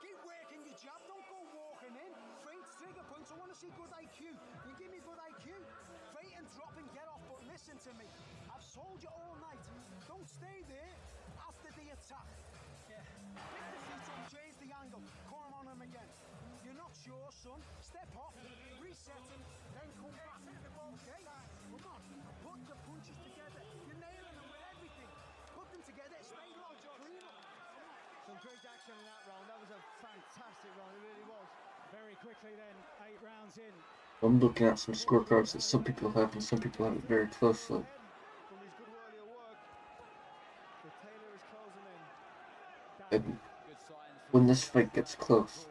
Keep working your jab, don't go walking in. Feint, trigger points, I want to see good IQ. You give me good IQ. Feint and drop and get off, but listen to me. I've told you all night, don't stay there after the attack. Yeah. Pick the feet up, change the angle, come on him again. You're not sure, son. Step off, reset him, then come back. Okay? Come on, put the punches together. You're nailing them with everything. Put them together, stay low, clean up. Some great action in that round. That was a fantastic round, it really was. Very quickly then, 8 rounds in. I'm looking at some scorecards that some people have and some people have it very closely. From his good earlier work, but Taylor is closing in. And when this fight gets close,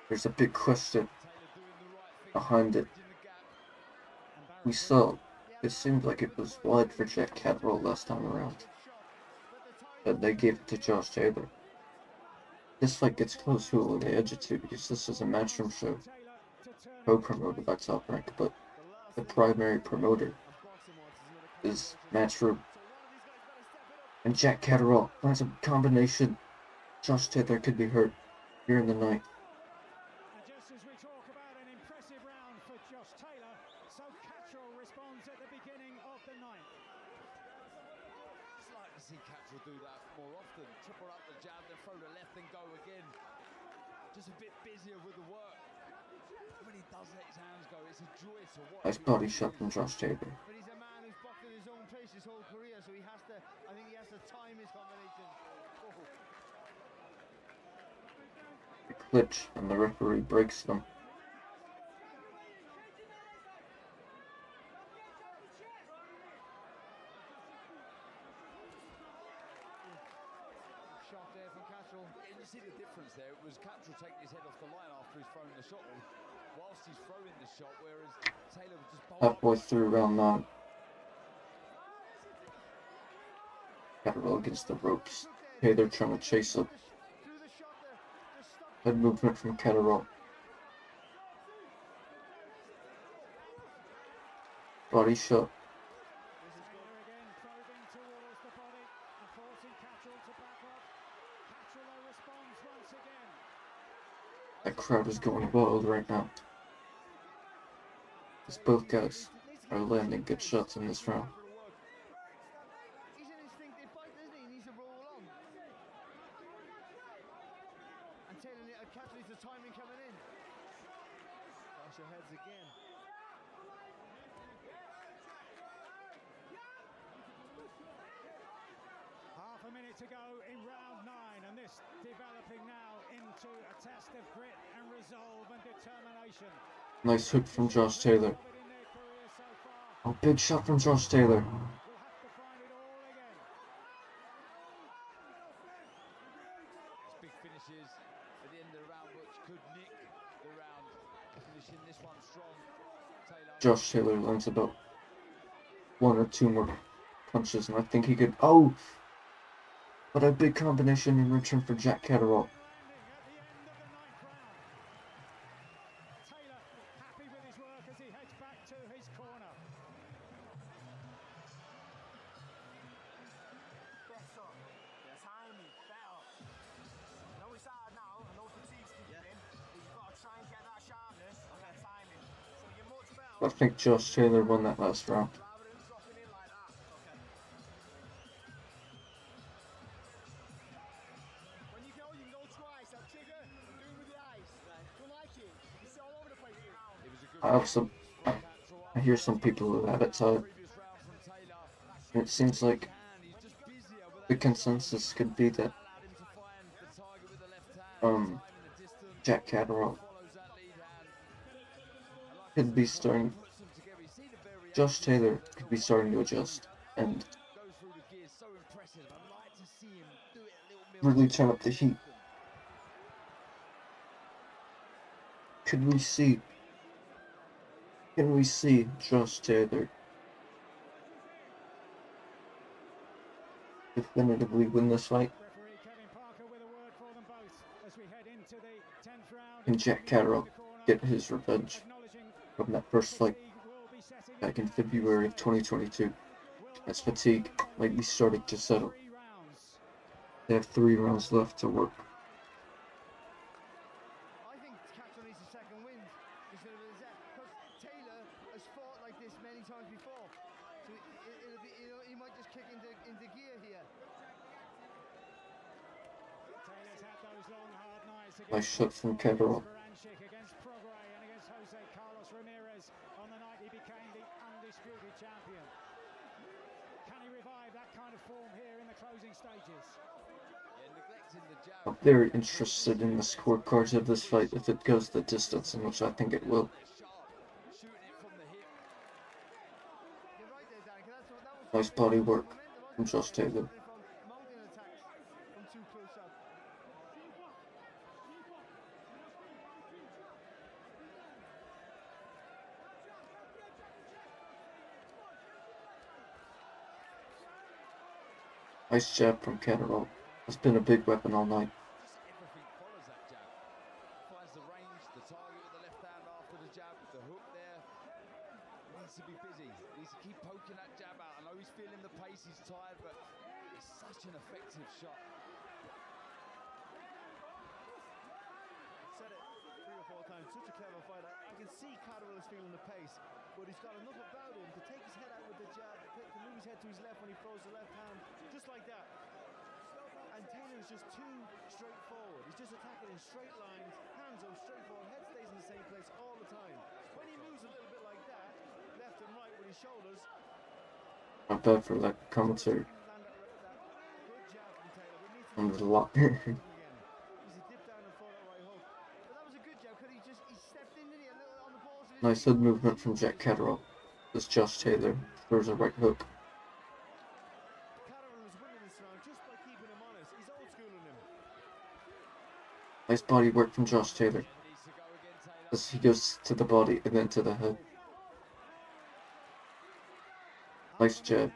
there's a big question behind it. We saw it seemed like it was wide for Jack Catterall last time around, but they gave it to Josh Taylor. This fight gets close, who will they edge it to? Because this is a matchroom show, co-promoted by Top Rank, but the primary promoter is Matchroom. And Jack Catterall finds a combination. Josh Taylor could be hurt here in the ninth. And just as we talk about an impressive round for Josh Taylor, so Catterall responds at the beginning of the ninth. Just like to see Catterall do that more often. Triple up the jab, then throw the left and go again. Just a bit busier with the work. When he does let his hands go, it's a joy to watch. Nice body shot from Josh Taylor. But he's a man who's boxed at his own pace his whole career, so he has to, I think he has to time his combinations. Oh. A glitch, and the referee breaks them. Shot there from Catterall. And you see the difference there. It was Catterall taking his head off the line after he's throwing the shot, whilst he's throwing the shot, whereas Taylor was just Halfway through round 9. Catterall against the ropes. Taylor trying to chase up. Head movement from Catterall. Body shot. Taylor again probing towards the body and forcing Catterall to back off. Catterall responds once again. That crowd is going wild right now. As both guys are landing good shots in this round. He's an instinctive fighter, isn't he? He needs to roll on. And Taylor, Catterall needs the timing coming in. Flash your heads again. Half a minute to go in round 9, and this developing now into a test of grit and resolve and determination. Nice hook from Josh Taylor. In their career so far, Oh, big shot from Josh Taylor. we'll have to find it all again. It's big finishes at the end of the round, which could nick the round. Finishing this one strong. Josh Taylor lands about 1 or 2 more punches, and I think he could. Oh! But a big combination in return for Jack Catterall. Taylor happy with his work as he heads back to his corner. Timing, better. I know it's hard now, I know fatigue's kicking in, but you've got to try and get that sharpness and that timing. So you're much better. I think Josh Taylor won that last round. Rather than dropping in like that. Okay. When you can go twice, that trigger, and do it with your eyes. Don't like it. It's all over the place. I hear some people who have it, so it seems like the consensus could be that Jack Catterall could be starting. Josh Taylor could be starting to adjust and really turn up the heat. Can we see Josh Taylor definitively win this fight? Can Jack Catterall get his revenge from that first fight back in February of 2022 as fatigue might be starting to settle? They have 3 rounds left to work. I think Catterall needs a second win because Taylor has fought like this many times before, so it'll be, he might just kick into gear here. Taylor's had those long, hard nights Nice shot from Catterall. against Prograis and against Jose Carlos Ramirez on the night he became the undisputed champion. Can he revive that kind of form here in the closing stages? I'm very interested in the scorecards of this fight if it goes the distance, in which I think it will. Nice body work from Josh Taylor. Nice jab from Catterall. It's been a big weapon all night. Everything follows that jab. Finds the range, the target with the left hand after the jab, the hook there. Needs to be busy. Needs to keep poking that jab out. I know he's feeling the pace, he's tired, but it's such an effective shot. Said it 3 or 4 times, such a clever fighter. I can see Catterall is feeling the pace, but he's got enough about him to take his head out with the jab, to move his head to his left when he throws the left hand, just like that. And Taylor is just too straightforward. He's just attacking in straight lines, hands up, straightforward, head stays in the same place all the time. When he moves a little bit like that, left and right with his shoulders. Not bad for that commentator. Good jab from Taylor. We need to On the lot. he's a dip down and fought that right hook. But that was a good jab because he stepped in, didn't he? A little on the balls of his Nice head movement from Jack Catterall as Josh Taylor throws a right hook. Catterall is winning this round just by keeping him honest. He's old schooling him. Nice body work from Josh Taylor as he goes to the body and then to the head. Nice jab.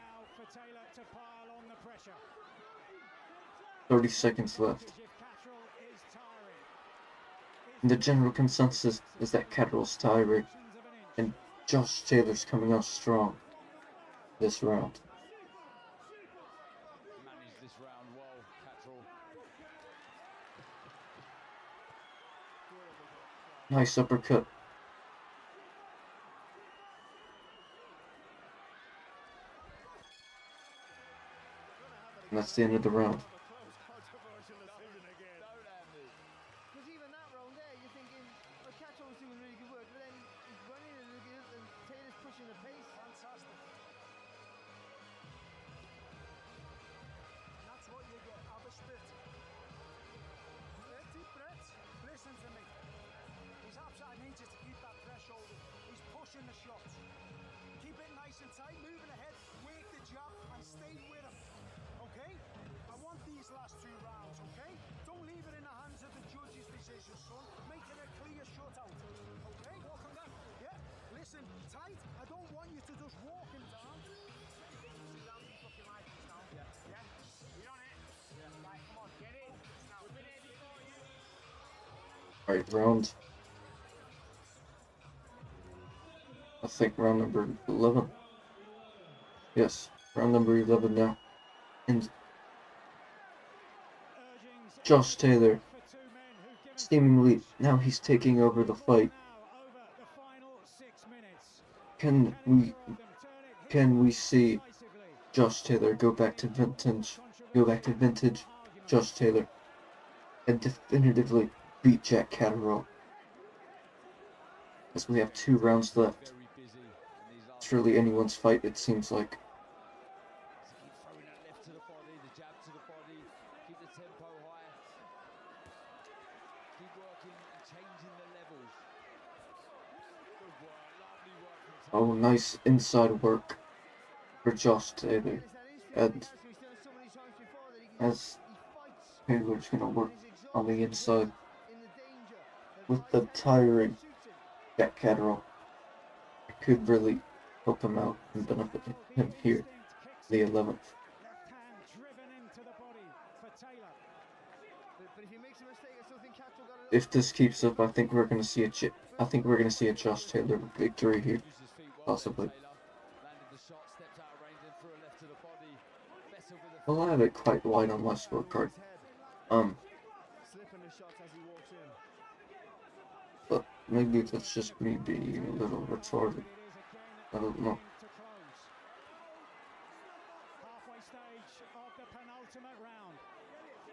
30 seconds left. And the general consensus is that Catterall's tiring and Josh Taylor's coming out strong this round. Managed this round well, Catterall. Nice uppercut. And that's the end of the round. Because even that round there, you're thinking, well, Catterall was doing really good work, but then he's running and Taylor's pushing the pace. Fantastic. And that's what you get. Have a spit. Deep breaths. Listen to me. He's absolutely needs you to keep that threshold. He's pushing the shots. Keep it nice and tight, moving ahead, wake the jab and stay with him. Okay? I want the Right, round. I think round number 11. Yes, round number 11 now. And Josh Taylor, seemingly now he's taking over the fight. Can we see Josh Taylor go back to vintage Josh Taylor and definitively beat Jack Catterall? As we have 2 rounds left. It's really anyone's fight, it seems like. Keep throwing that left to the body, the jab to the body, keep the tempo high, keep working and changing the levels. Good work, lovely work from Oh, nice inside work for Josh Taylor. And as Taylor's gonna work on the inside with the tiring Jack Catterall, it could really help him out and benefit him here, the 11th. If this keeps up, I think we're gonna see a Josh Taylor victory here, possibly. Well, I have it quite wide on my scorecard. But maybe that's just me being a little retarded. I don't know. Halfway stage of the penultimate round.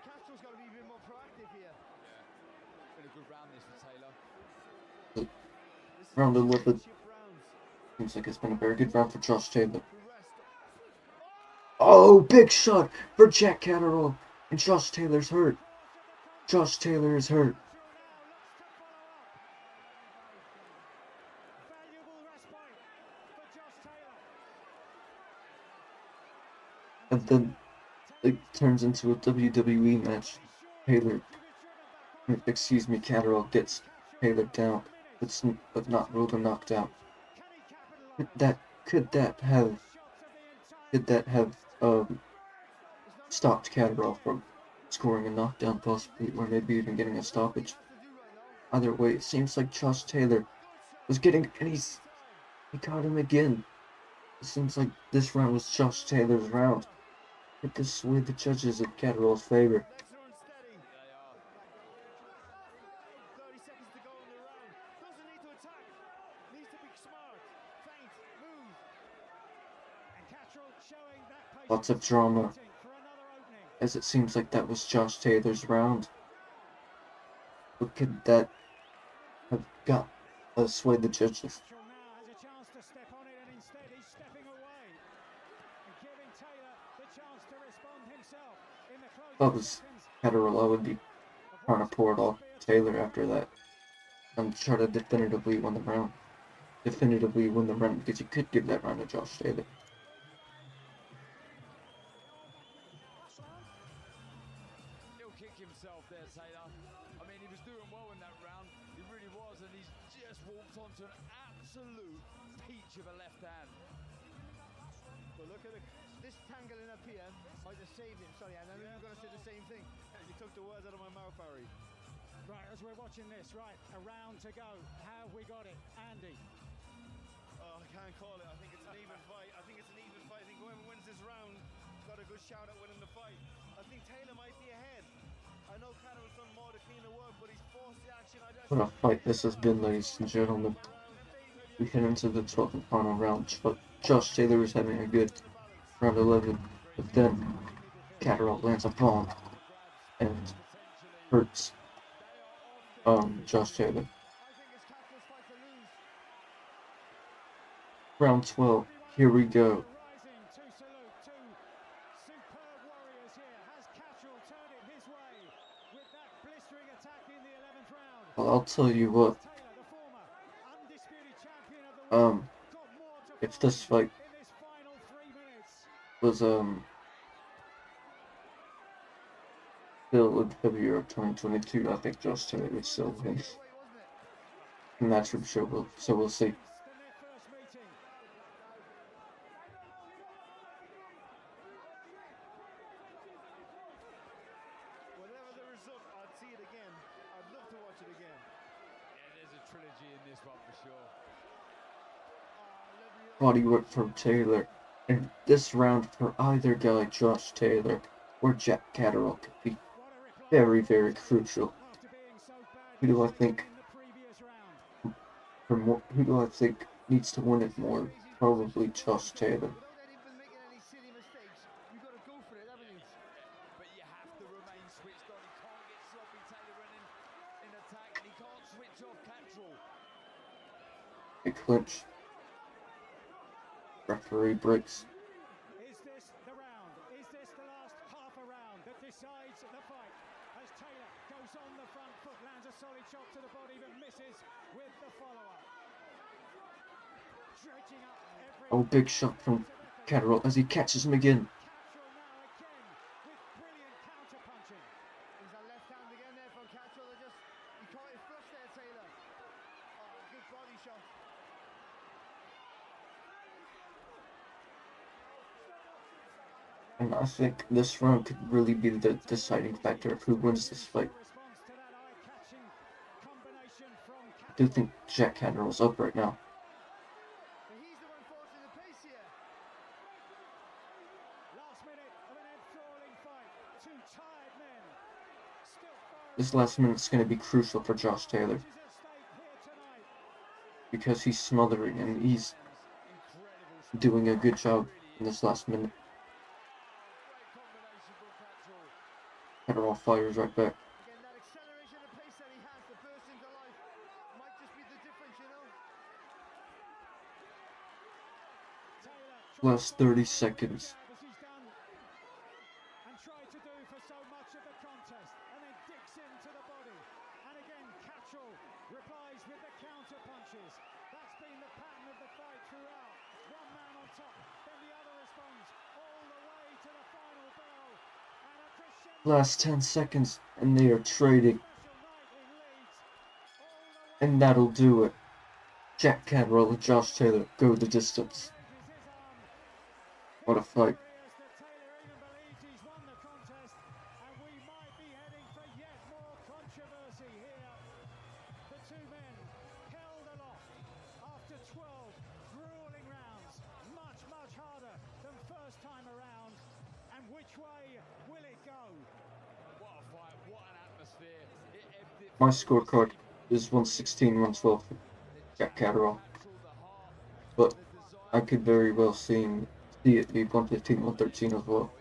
Castrol's got to be a bit more proactive here. Yeah. Been a good round this for Taylor. Round 11. Seems like it's been a very good round for Josh Taylor. Oh, big shot for Jack Catterall. And Josh Taylor's hurt. Josh Taylor is hurt. And then it turns into a WWE match. Catterall gets Taylor down, but not ruled a knockdown. Could that have stopped Catterall from scoring a knockdown, possibly, or maybe even getting a stoppage? Either way, it seems like Josh Taylor was getting, and he caught him again. It seems like this round was Josh Taylor's round. It just swayed the judges in Catterall's favor. Lots of drama, as it seems like that was Josh Taylor's round. But could that have swayed the judges? If I was Catterall, I would be trying to pour it all Taylor after that and try to definitively win the round. Because you could give that round to Josh Taylor. He'll kick himself there, Taylor. I mean, he was doing well in that round. He really was, and he's just walked onto an absolute peach of a left hand. But look at this tangling up here might have saved him. Sorry, and I know you're going to say the same thing. You took the words out of my mouth, Barry. Right, as we're watching this, right, a round to go. How have we got it? Andy? Oh, I can't call it. I think it's an even fight. I think whoever wins this round got a good shout at winning the fight. I think Taylor might be ahead. I know Catterall's done more to clean the work, but he's forced the action. What a fight this has been, ladies and gentlemen. We head into the 12th and final round, but Josh Taylor is having a good round 11, but then Catterall lands a bomb and hurts Josh Taylor. Round 12, here we go. Well, I'll tell you what. If this fight was still in February of 2022, I think Josh Taylor would still win. And that's for sure. So we'll see. Whatever the result, I'd see it again. I'd love to watch it again. trilogy in this one for sure. Body work from Taylor. And this round for either guy, Josh Taylor or Jack Catterall, could be very, very crucial. Who do I think who do I think needs to win it more? Probably Josh Taylor. Without even making any silly mistakes, you've got to go for it, haven't you? But you have to remain switched on. He can't get sloppy Taylor running in attack, and he can't switch off Catterall. A clinch. Referee breaks. Is this the round? Is this the last half a round that decides the fight? As Taylor goes on the front foot, lands a solid shot to the body, but misses with the follow-up. Dredging up every... Oh, big shot from Catterall as he catches him again. Catterall now again with brilliant counter-punching. He's a left hand again there from Catterall. He caught it flush there, Taylor. Oh, good body shot. And I think this round could really be the deciding factor of who wins this fight. Response to that eye-catching combination from I do think Jack Catterall's up right now. But he's the one forcing the pace here. last minute of an enthralling fight. Two tired men. Still firing. This last minute's going to be crucial for Josh Taylor Is at stake here tonight. because he's smothering and he's doing a good job in this last minute. Catterall fires right back. Again, that acceleration of pace that he has to burst into life might just be the difference, you know. Taylor Last 30 seconds. as he's done and tried to do for so much of the contest, and then digs into the body. And again, Catterall replies with the counter punches. That's been the pattern of the fight throughout. One man on top, then the other responds all the way to the final bell. And a crescendo. Last 10 seconds and they are trading. Knight in leads all the way. And that'll do it. Jack Catterall and Josh Taylor go the distance. Raises his arm. What a fight. Hilarious that Taylor even believes he's won the contest, and we might be heading for yet more controversy here. The two men held aloft after 12 grueling rounds, much, much harder than first time around. And which way will it go? What a fight, what an atmosphere. It ebbed it My from scorecard is 116-112 for Jack Catterall. But I could very well see it be 115-113 as well.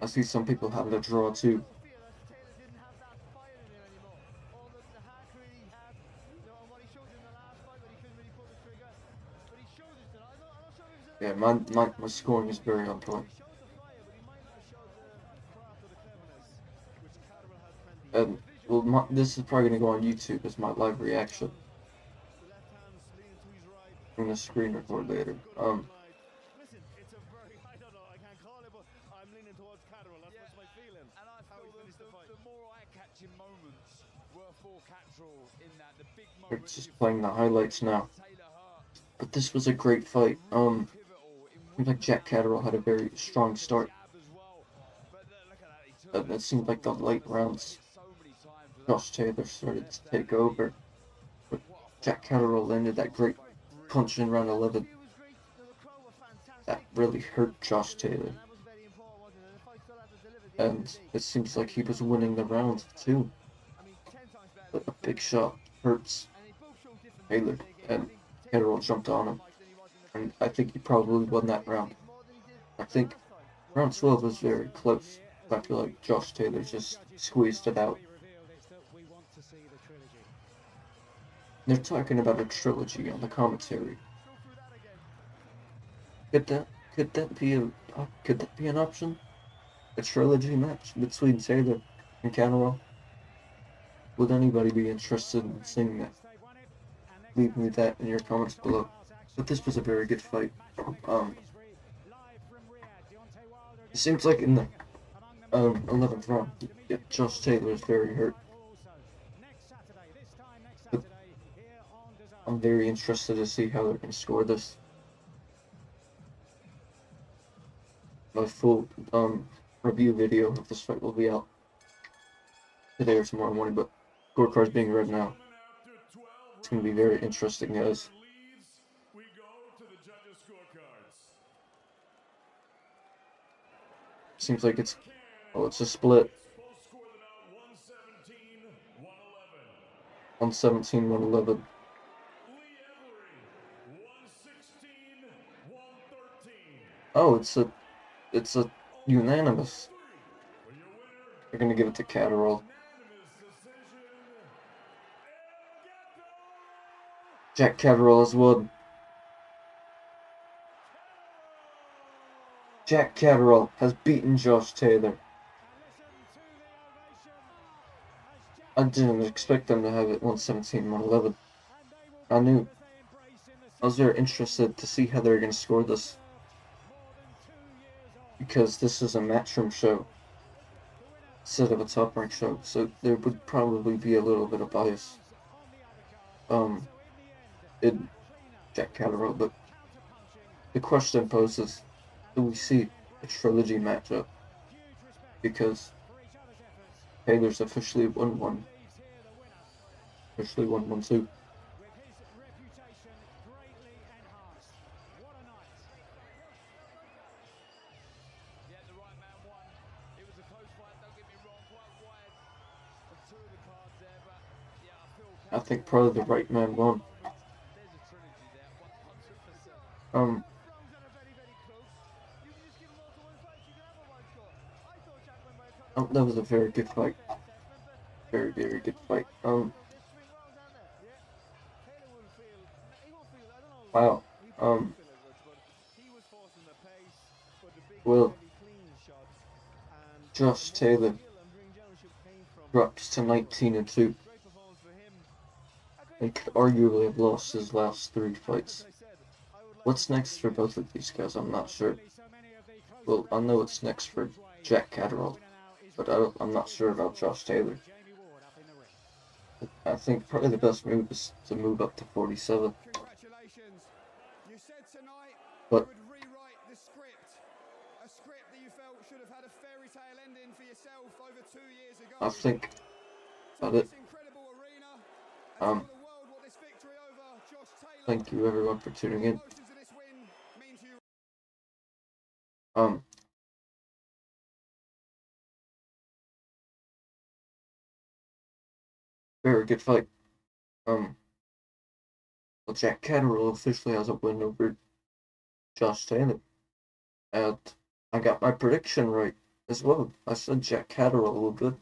I see some people having a draw too. Feel that Taylor didn't have that fire in him anymore. All the heart really had, you know, and what he showed in the last fight when he couldn't really pull the trigger. But he showed it tonight. I'm not sure if it was Yeah, my scoring is very on point. He showed the fire, but he might not have showed the craft or the cleverness, which Catterall has plenty. And well, this is probably gonna go on YouTube as my live reaction. The left hand's leaning to his right. I'm gonna screen record later. Listen, it's a very, I don't know, I can't call it, but I'm leaning towards Catterall. That's what's my feeling. And I How he feel finished the fight. the more eye-catching moments were for Catterall in that. The big They're moments. just playing the highlights now. Taylor Hart, But this was a great fight. pivotal in Seems like Jack Catterall had a very strong start. jab as well. But look at that, he took It seemed like the late rounds, so many times. Josh Taylor started to take over. But Jack Catterall landed that great punch in round 11. It was great. The crowd were fantastic. That really hurt Josh Taylor. And that was very important, wasn't it? And the fight still had to deliver at the end of And the day. it seems like he was winning the round too. I mean, 10 times better. But a big shot hurts And they both showed different Taylor, things they and gave. I think Catterall jumped on him. than he was in the And I think he probably won that round. more than he did I think round 12 was very close. But I feel like Josh Taylor just squeezed it out. We reveal this that we want to see the trilogy. They're talking about a trilogy on the commentary. Could that be an option? A trilogy match between Taylor and Catterall? Would anybody be interested in seeing that? Leave me that in your comments below. But this was a very good fight. It seems like in the 11th round, yeah, Josh Taylor is very hurt. But I'm very interested to see how they're going to score this. My full review video of this fight will be out today or tomorrow morning, but scorecards being read now. It's going to be very interesting, guys. We go to the judges' scorecards. Seems like it's a split. Both score the bout 117, 111. 117, 111. Lee Every, 116, 113. Oh, it's a unanimous. For your winner, They're going to give it to Catterall. unanimous decision, Jack Catterall has won. Jack Catterall has beaten Josh Taylor. I didn't expect them to have it 117, 111. I was very interested to see how they were going to score this, because this is a matchroom show instead of a top rank show, so there would probably be a little bit of bias in Jack Catterall, but the question poses, do we see a trilogy matchup? Because Taylor's officially won one. Officially won 1-2. With his reputation greatly enhanced. What a night. Yeah, the right man won. It was a close fight, don't get me wrong, quite wide of two of the cards there, but yeah, I feel I think probably the right man won. there's a trilogy there, 100%. Rounds that are very, very close. You can just give them all to one fight. You can have a wild score. I thought Jack went by a couple That was a very good fight. assessment, but Very, very good fight. there's swing rounds, aren't there? Yeah. Taylor will feel. He won't feel. I don't know. Wow. He probably feel as much, but he was forcing the pace, but the big, Well, heavy, clean shots. And Josh the Taylor skill and ring generalship came from. drops to 19-2 Great performance for him. and could arguably have lost his last 3 fights. As I said, I would like What's to next for both of these guys? I'm not sure. So many of the close Well, I know what's next for Jack Catterall, but I'm not sure about Josh Taylor. Jamie Ward up in the ring. I think probably the best move is to move up to 47. Congratulations. You said tonight But you would rewrite the script. A script that you felt should have had a fairy tale ending for yourself over 2 years ago. I think about it. This incredible arena. And Um, tell the world what this victory over Josh Taylor. Thank you everyone for tuning in. Emotions of this win mean to you. Very good fight. Well, Jack Catterall officially has a win over Josh Taylor. And I got my prediction right as well. I said Jack Catterall will good.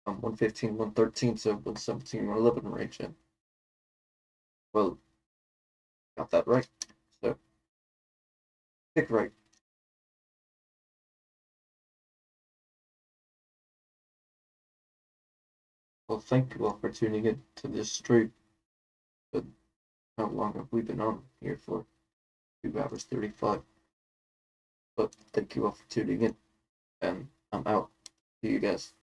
115, 113, so 117, 111 range in. Well, got that right. So, pick right. Well, thank you all for tuning in to this stream. But how long have we been on here for? 2 hours 35. But thank you all for tuning in. And I'm out. See you guys.